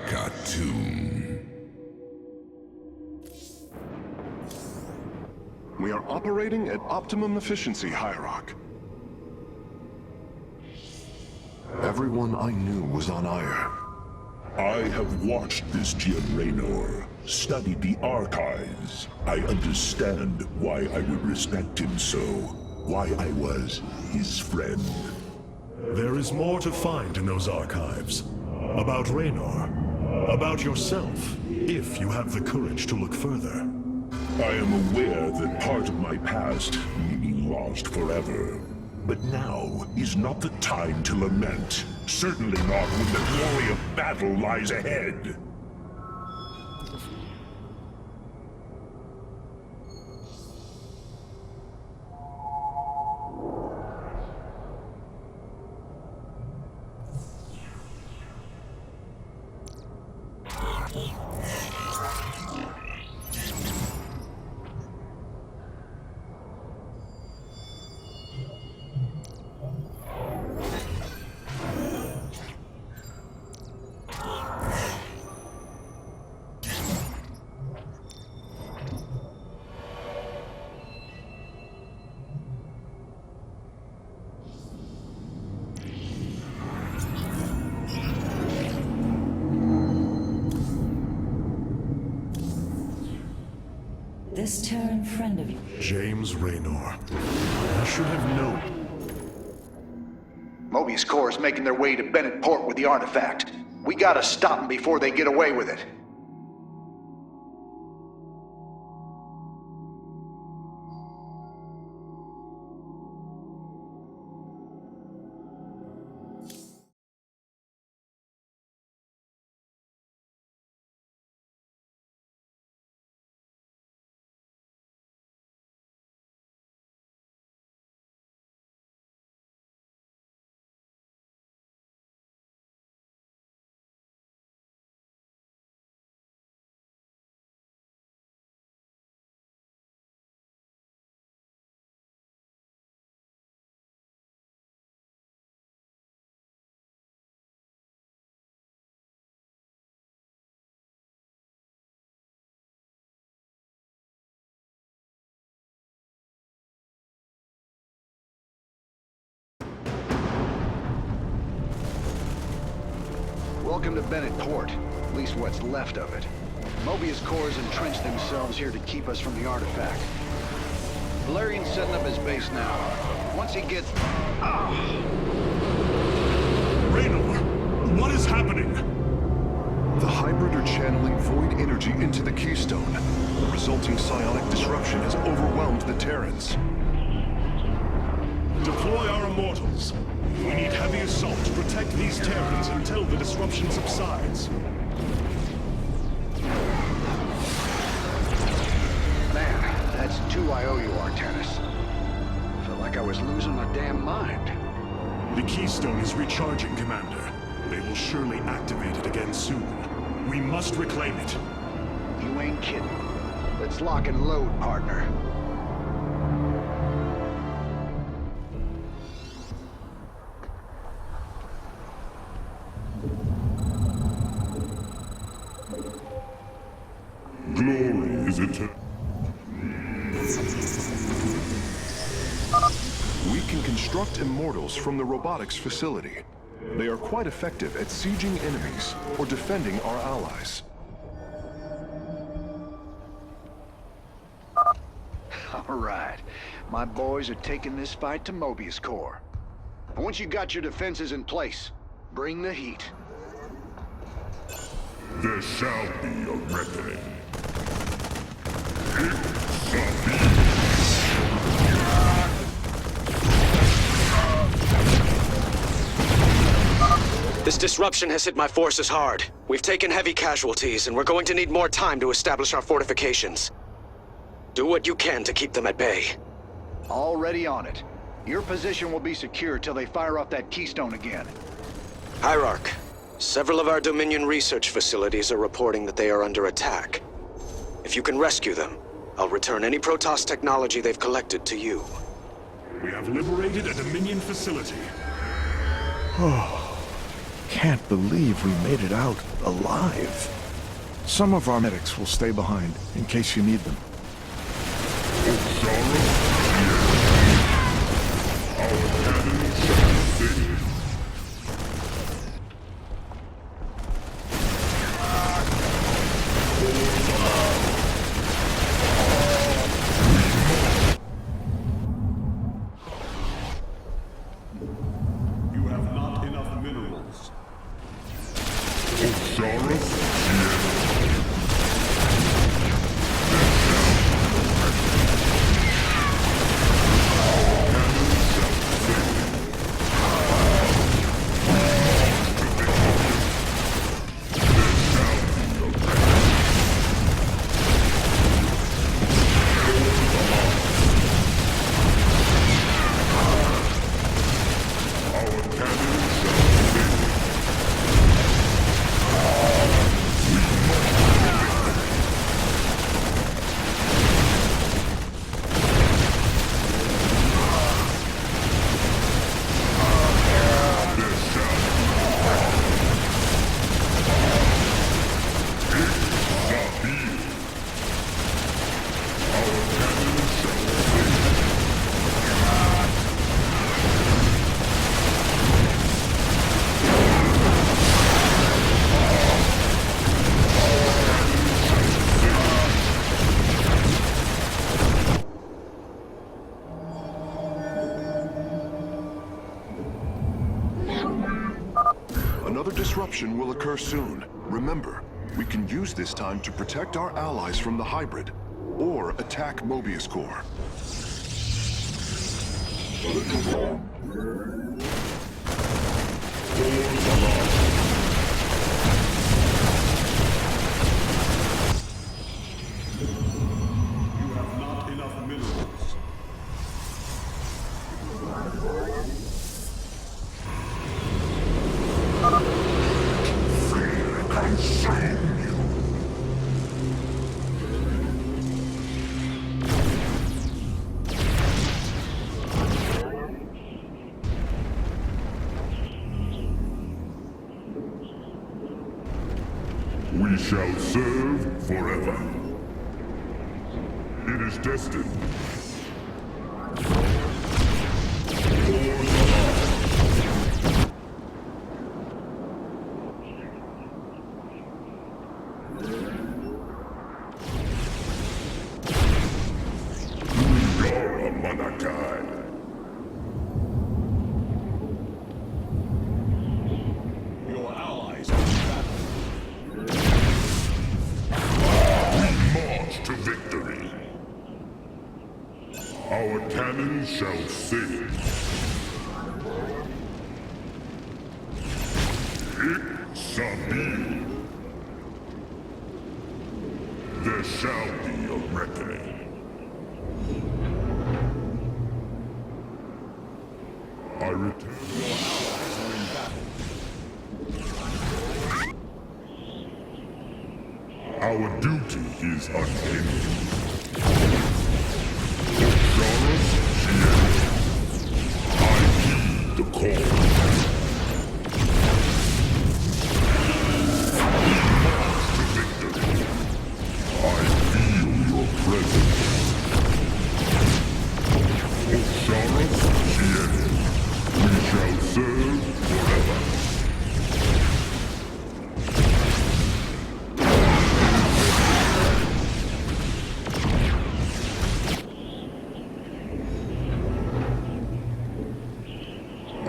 Cartoon. We are operating at optimum efficiency, Hierarch. Everyone I knew was on Ire. I have watched this Gian Raynor, studied the archives. I understand why I would respect him so, why I was his friend. There is more to find in those archives. About Raynor. About yourself, if you have the courage to look further. I am aware that part of my past may be lost forever. But now is not the time to lament. Certainly not when the glory of battle lies ahead. This Terran friend of you. James Raynor. I should have known. Mobius Corps is making their way to Bennett Port with the artifact. We gotta stop them before they get away with it. Welcome to Bennett Port, at least what's left of it. Mobius Corps has entrenched themselves here to keep us from the artifact. Valerian's setting up his base now. Once he gets... Raynor! What is happening? The hybrid are channeling void energy into the Keystone. The resulting psionic disruption has overwhelmed the Terrans. Deploy our immortals. We need heavy assault to protect these Terrans until the disruption subsides. Man, that's 2 I owe you, Artanis. Felt like I was losing my damn mind. The Keystone is recharging, Commander. They will surely activate it again soon. We must reclaim it. You ain't kidding. Let's lock and load, partner. Glory is eternal. We can construct immortals from the robotics facility. They are quite effective at sieging enemies or defending our allies. All right. My boys are taking this fight to Mobius Corps. And once you got your defenses in place, bring the heat. There shall be a reckoning. It shall be. This disruption has hit my forces hard. We've taken heavy casualties, and we're going to need more time to establish our fortifications. Do what you can to keep them at bay. Already on it. Your position will be secure till they fire off that keystone again. Hierarch, several of our Dominion research facilities are reporting that they are under attack. If you can rescue them, I'll return any Protoss technology they've collected to you. We have liberated a Dominion facility. Can't believe we made it out alive. Some of our medics will stay behind in case you need them. You have not enough minerals. Another disruption will occur soon. Remember, we can use this time to protect our allies from the hybrid, or attack Mobius Core. You have not enough minerals. We shall serve forever. It is destined. Ungara Manakai. Your allies are trapped. March to victory. Our cannon shall sing. It shall be. There shall be a reckoning. I return. Your allies are in battle. Our duty is unending. Osiris, I heed the call. March to victory. I feel your presence. Osiris, we shall serve forever.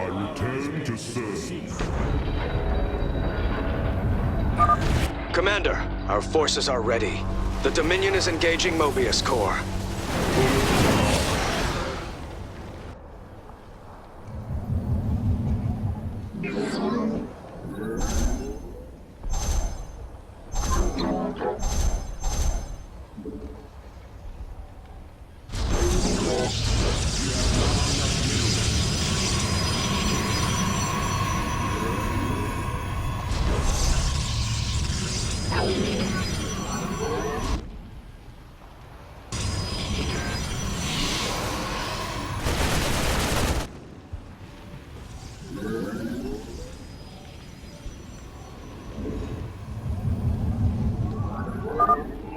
Return to serve. Commander, our forces are ready. The Dominion is engaging Mobius Core.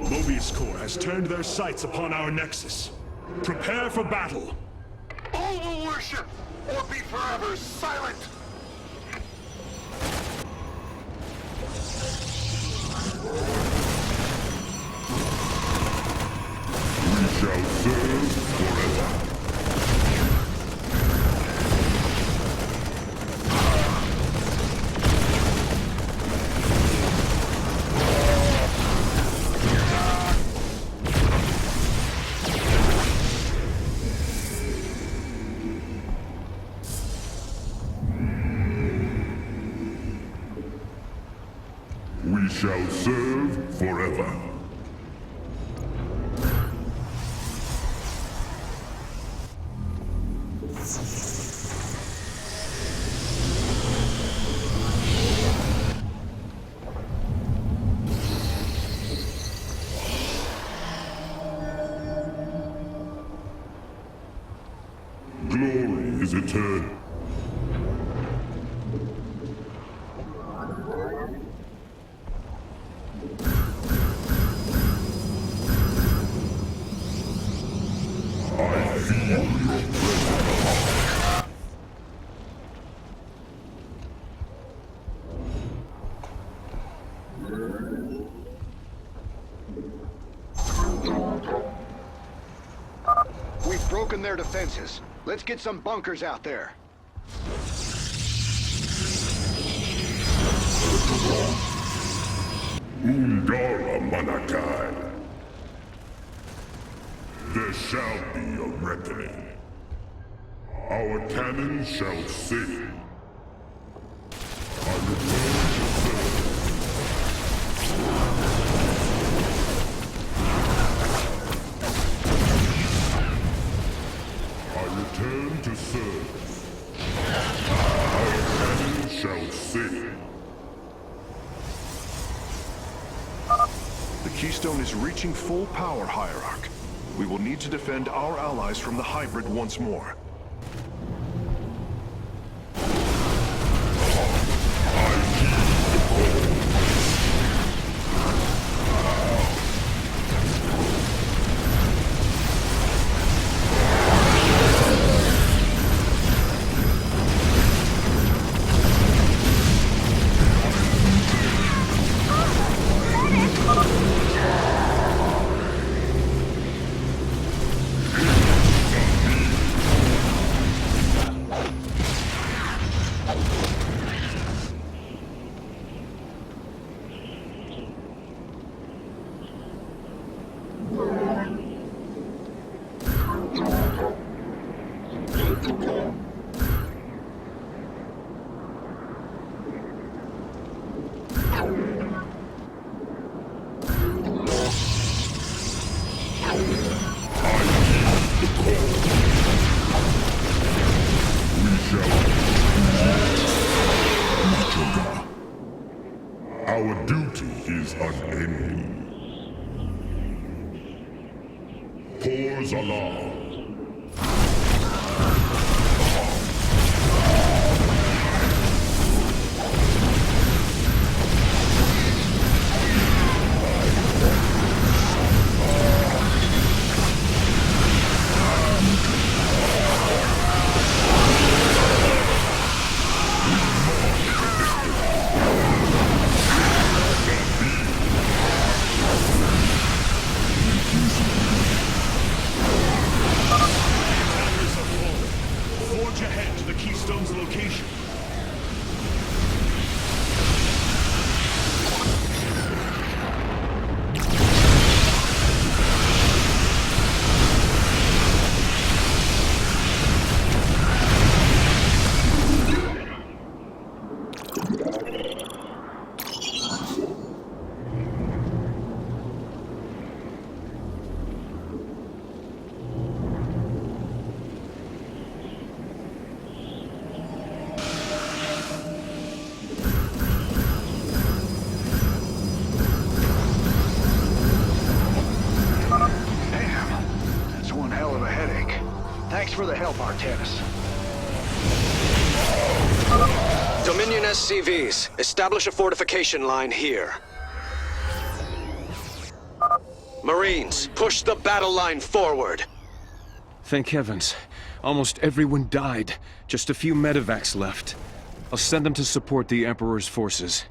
Mobius Corps has turned their sights upon our Nexus. Prepare for battle. All will worship or be forever silent! We shall serve forever. We shall serve forever. Glory is eternal. I feel your presence. We've broken their defenses. Let's get some bunkers out there. Undara Manakai. There shall be a reckoning. Our cannon shall sing. I return to serve. I return to serve. Our cannon shall sing. The Keystone is reaching full power, Hierarch. We will need to defend our allies from the hybrid once more. Our duty is unending. Pause alarm. Thanks for the help, Artanis. Dominion SCVs, establish a fortification line here. Marines, push the battle line forward. Thank heavens. Almost everyone died. Just a few medevacs left. I'll send them to support the Emperor's forces.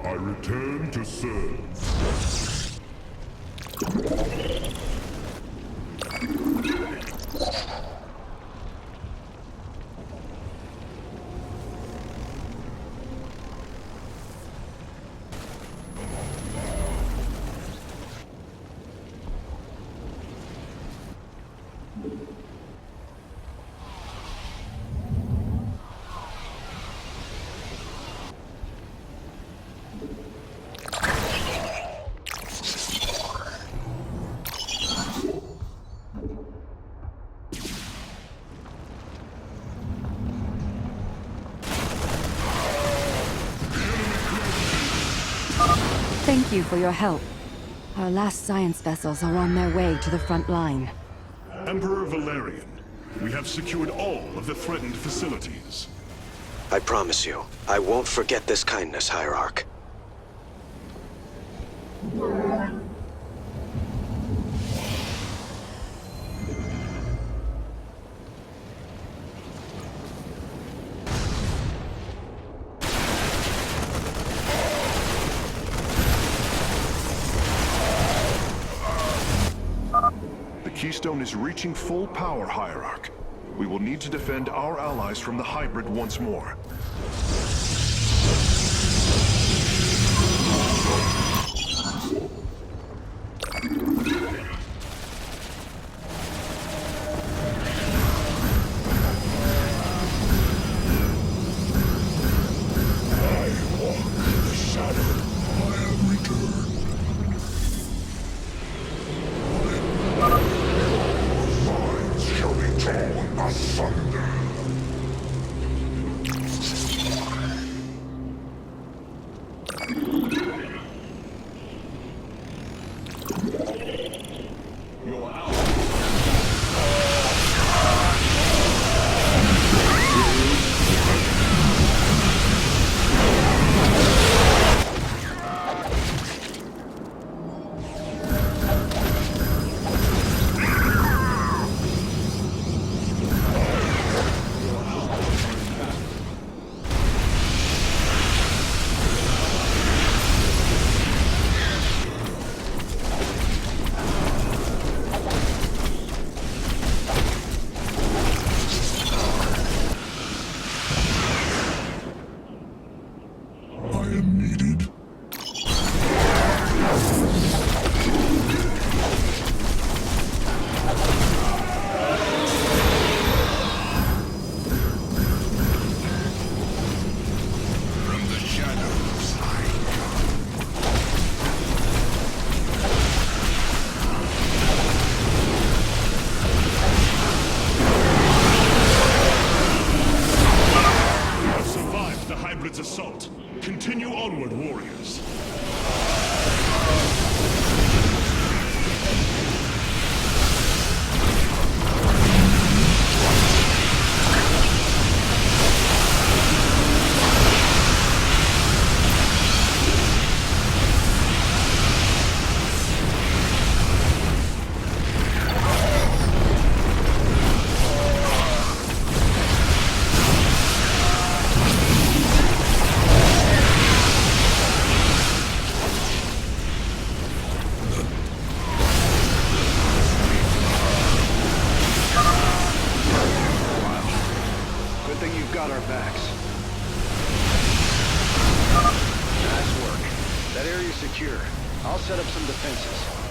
I return to serve. Thank you for your help. Our last science vessels are on their way to the front line. Emperor Valerian, we have secured all of the threatened facilities. I promise you, I won't forget this kindness, Hierarch. The Keystone is reaching full power, Hierarch. We will need to defend our allies from the hybrid once more. I'll set up some defenses.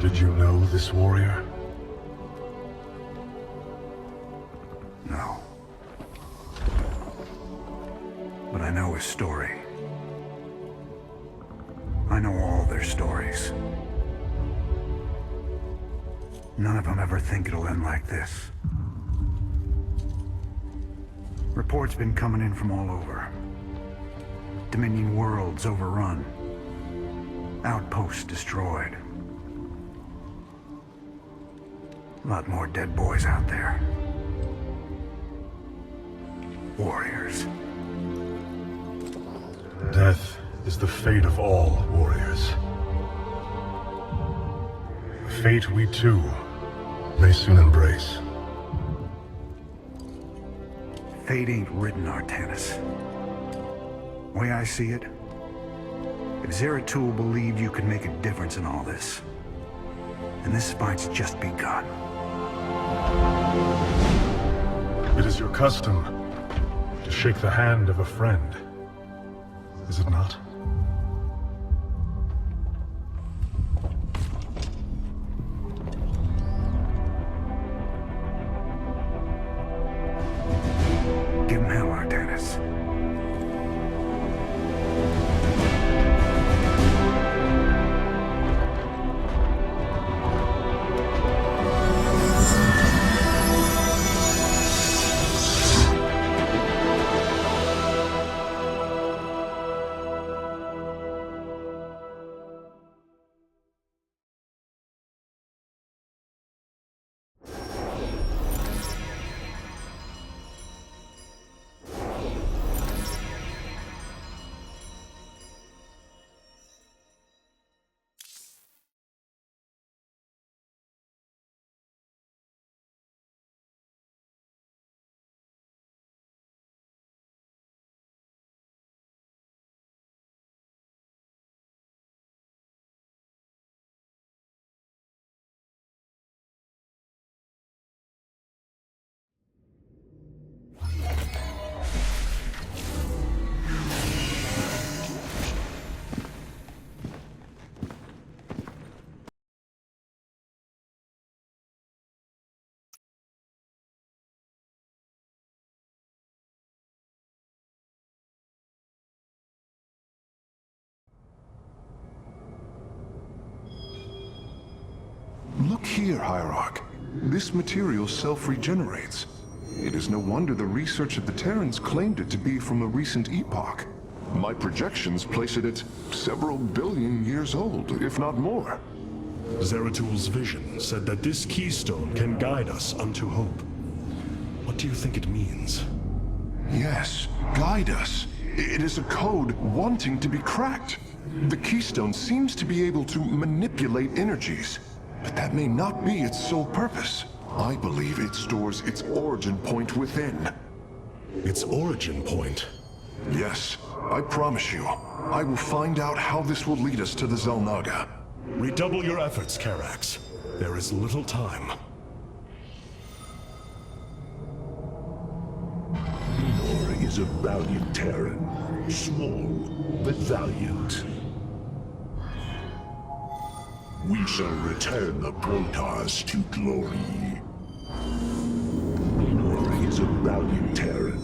Did you know this warrior? No. But I know his story. I know all their stories. None of them ever think it'll end like this. Reports been coming in from all over. Dominion worlds overrun. Outposts destroyed. A lot more dead boys out there. Warriors. Death is the fate of all warriors. A fate we too may soon embrace. Fate ain't written, Artanis. Way I see it, if Zeratul believed you could make a difference in all this, and this fight's just begun. It is your custom to shake the hand of a friend, is it not? Give him hell, Artanis. Look here, Hierarch. This material self-regenerates. It is no wonder the research of the Terrans claimed it to be from a recent epoch. My projections place it at several billion years old, if not more. Zeratul's vision said that this keystone can guide us unto hope. What do you think it means? Yes, guide us. It is a code wanting to be cracked. The keystone seems to be able to manipulate energies, but that may not be its sole purpose. I believe it stores its origin point within. Its origin point? Yes, I promise you. I will find out how this will lead us to the Xel'Naga. Redouble your efforts, Karax. There is little time. Raynor is a valiant Terran. Small, but valiant. We shall return the Protoss to glory. Raynor is a valiant Terran.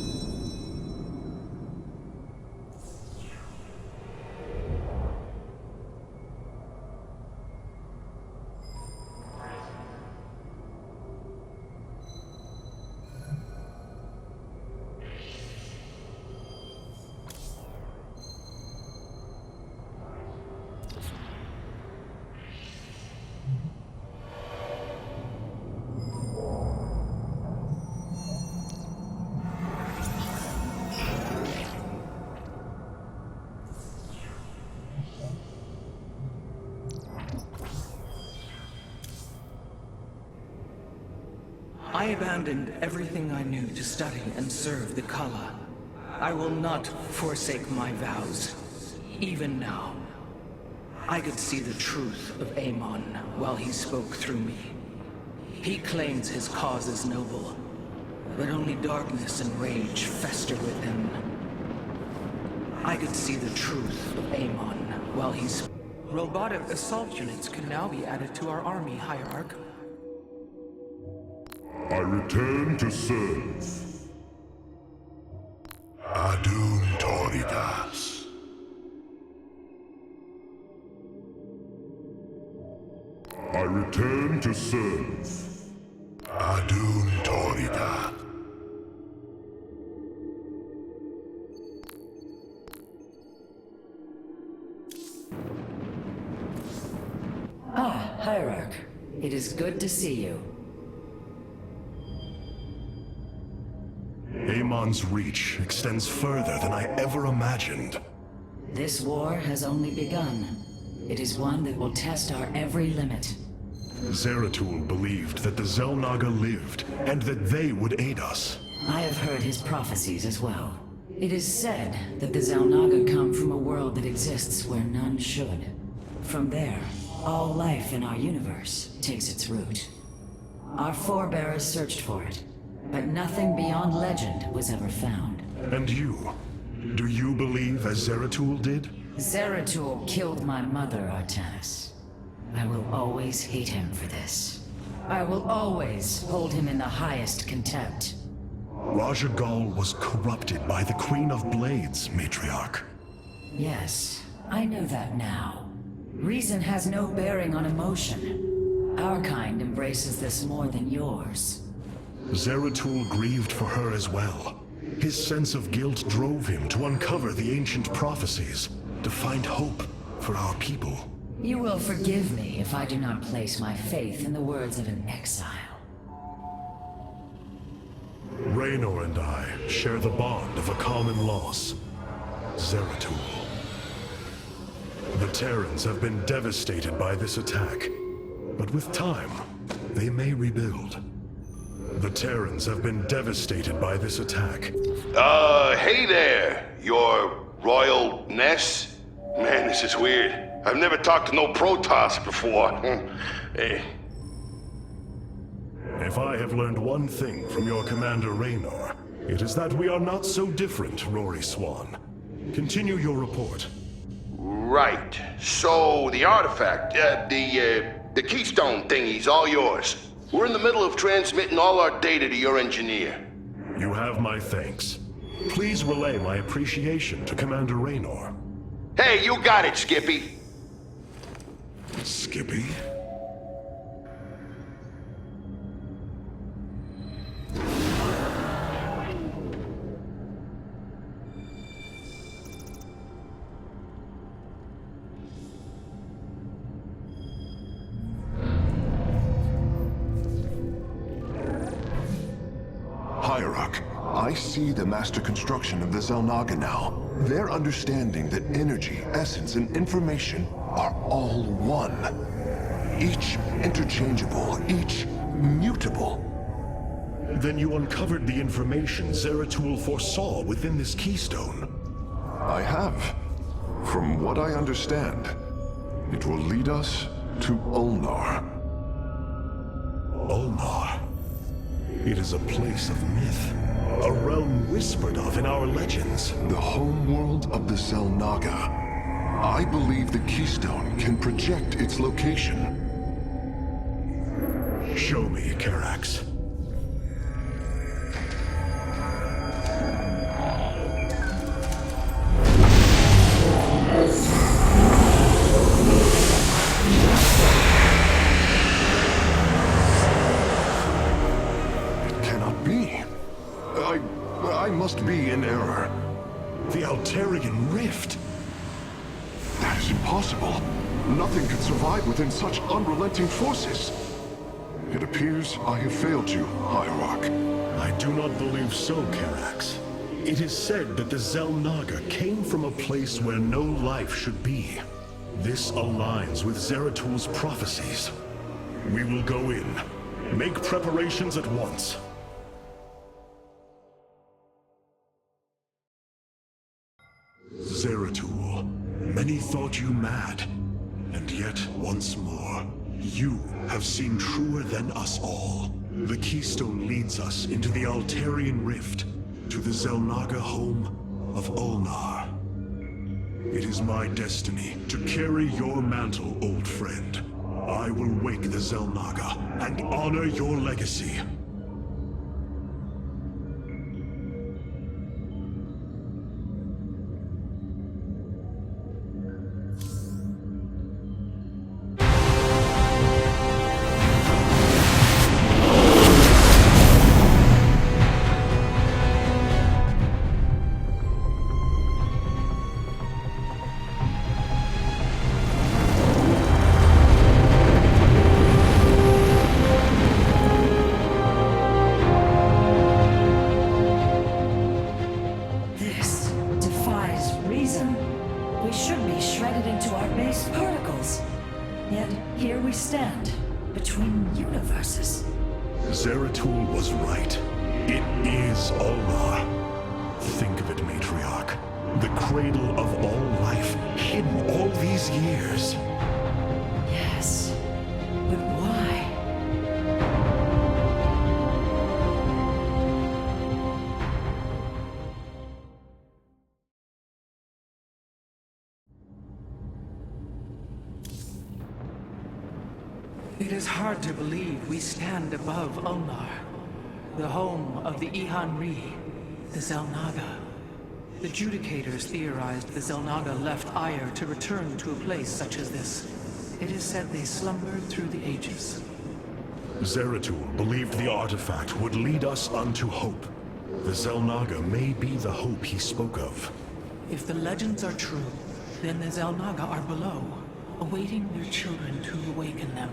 I abandoned everything I knew to study and serve the Kala. I will not forsake my vows, even now. I could see the truth of Amon while he spoke through me. He claims his cause is noble, but only darkness and rage fester within. I could see the truth of Amon while he spoke. Robotic assault units can now be added to our army, Hierarch. I return to serve. Adun Toridas. I return to serve. Adun Torida. Ah, Hierarch. It is good to see you. Amon's reach extends further than I ever imagined. This war has only begun. It is one that will test our every limit. Zeratul believed that the Xel'Naga lived, and that they would aid us. I have heard his prophecies as well. It is said that the Xel'Naga come from a world that exists where none should. From there, all life in our universe takes its root. Our forebears searched for it, but nothing beyond legend was ever found. And you? Do you believe as Zeratul did? Zeratul killed my mother, Artanis. I will always hate him for this. I will always hold him in the highest contempt. Raja Gal was corrupted by the Queen of Blades, Matriarch. Yes, I know that now. Reason has no bearing on emotion. Our kind embraces this more than yours. Zeratul grieved for her as well. His sense of guilt drove him to uncover the ancient prophecies, to find hope for our people. You will forgive me if I do not place my faith in the words of an exile. Raynor and I share the bond of a common loss. Zeratul. The Terrans have been devastated by this attack, but with time, they may rebuild. The Terrans have been devastated by this attack. Hey there, your royalness? Man, this is weird. I've never talked to no Protoss before. Hey. If I have learned one thing from your commander Raynor, it is that we are not so different, Rory Swan. Continue your report. Right. So, the artifact, the keystone thingy's all yours. We're in the middle of transmitting all our data to your engineer. You have my thanks. Please relay my appreciation to Commander Raynor. Hey, you got it, Skippy. Skippy? I see the master construction of the Xel'Naga now. Their understanding that energy, essence, and information are all one. Each interchangeable, each mutable. Then you uncovered the information Zeratul foresaw within this keystone. I have. From what I understand, it will lead us to Ulnar. Ulnar. It is a place of myth. A realm whispered of in our legends. The homeworld of the Xel'Naga. I believe the keystone can project its location. Show me, Karax. It cannot be. I must be in error. The Altarian Rift. That is impossible. Nothing can survive within such unrelenting forces. It appears I have failed you, Hierarch. I do not believe so, Karax. It is said that the Xel'Naga came from a place where no life should be. This aligns with Zeratul's prophecies. We will go in. Make preparations at once. Zeratul, many thought you mad. And yet, once more, you have seen truer than us all. The keystone leads us into the Altarian Rift, to the Xel'Naga home of Ulnar. It is my destiny to carry your mantle, old friend. I will wake the Xel'Naga and honor your legacy. Zeratul was right. It is Ulnar. Think of it, Matriarch. The cradle of all life, hidden all these years. Yes, but why? It is hard to believe we stand above Ulnar, the home of the Ihan-Ri, the Xel'Naga. The Judicators theorized the Xel'Naga left Aiur to return to a place such as this. It is said they slumbered through the ages. Zeratul believed the artifact would lead us unto hope. The Xel'Naga may be the hope he spoke of. If the legends are true, then the Xel'Naga are below, awaiting their children to awaken them.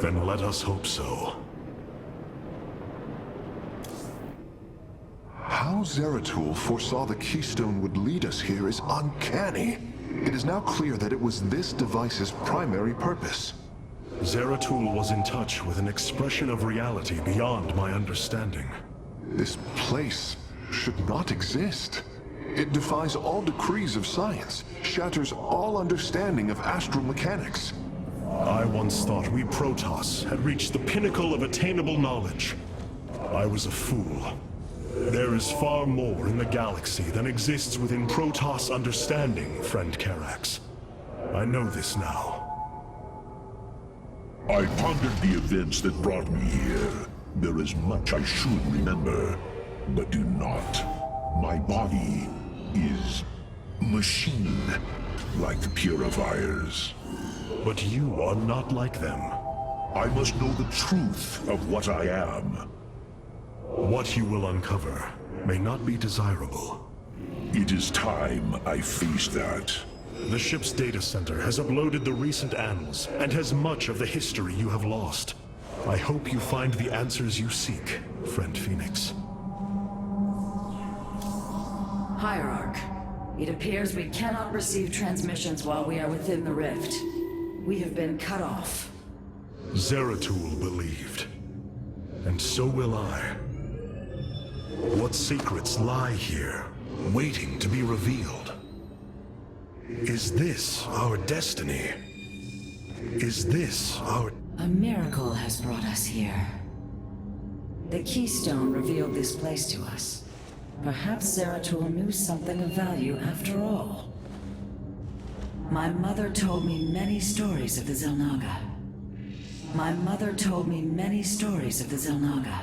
Then let us hope so. How Zeratul foresaw the keystone would lead us here is uncanny. It is now clear that it was this device's primary purpose. Zeratul was in touch with an expression of reality beyond my understanding. This place should not exist. It defies all decrees of science, shatters all understanding of astral mechanics. I once thought we Protoss had reached the pinnacle of attainable knowledge. I was a fool. There is far more in the galaxy than exists within Protoss understanding, friend Karax. I know this now. I pondered the events that brought me here. There is much I should remember, but do not. My body is machine, like the purifiers. But you are not like them. I must know the truth of what I am. What you will uncover may not be desirable. It is time I face that. The ship's data center has uploaded the recent annals and has much of the history you have lost. I hope you find the answers you seek, friend Phoenix. Hierarch, it appears we cannot receive transmissions while we are within the rift. We have been cut off. Zeratul believed. And so will I. What secrets lie here, waiting to be revealed? Is this our destiny? Is this our... A miracle has brought us here. The keystone revealed this place to us. Perhaps Zeratul knew something of value after all. My mother told me many stories of the Xel'Naga. My mother told me many stories of the Xel'Naga.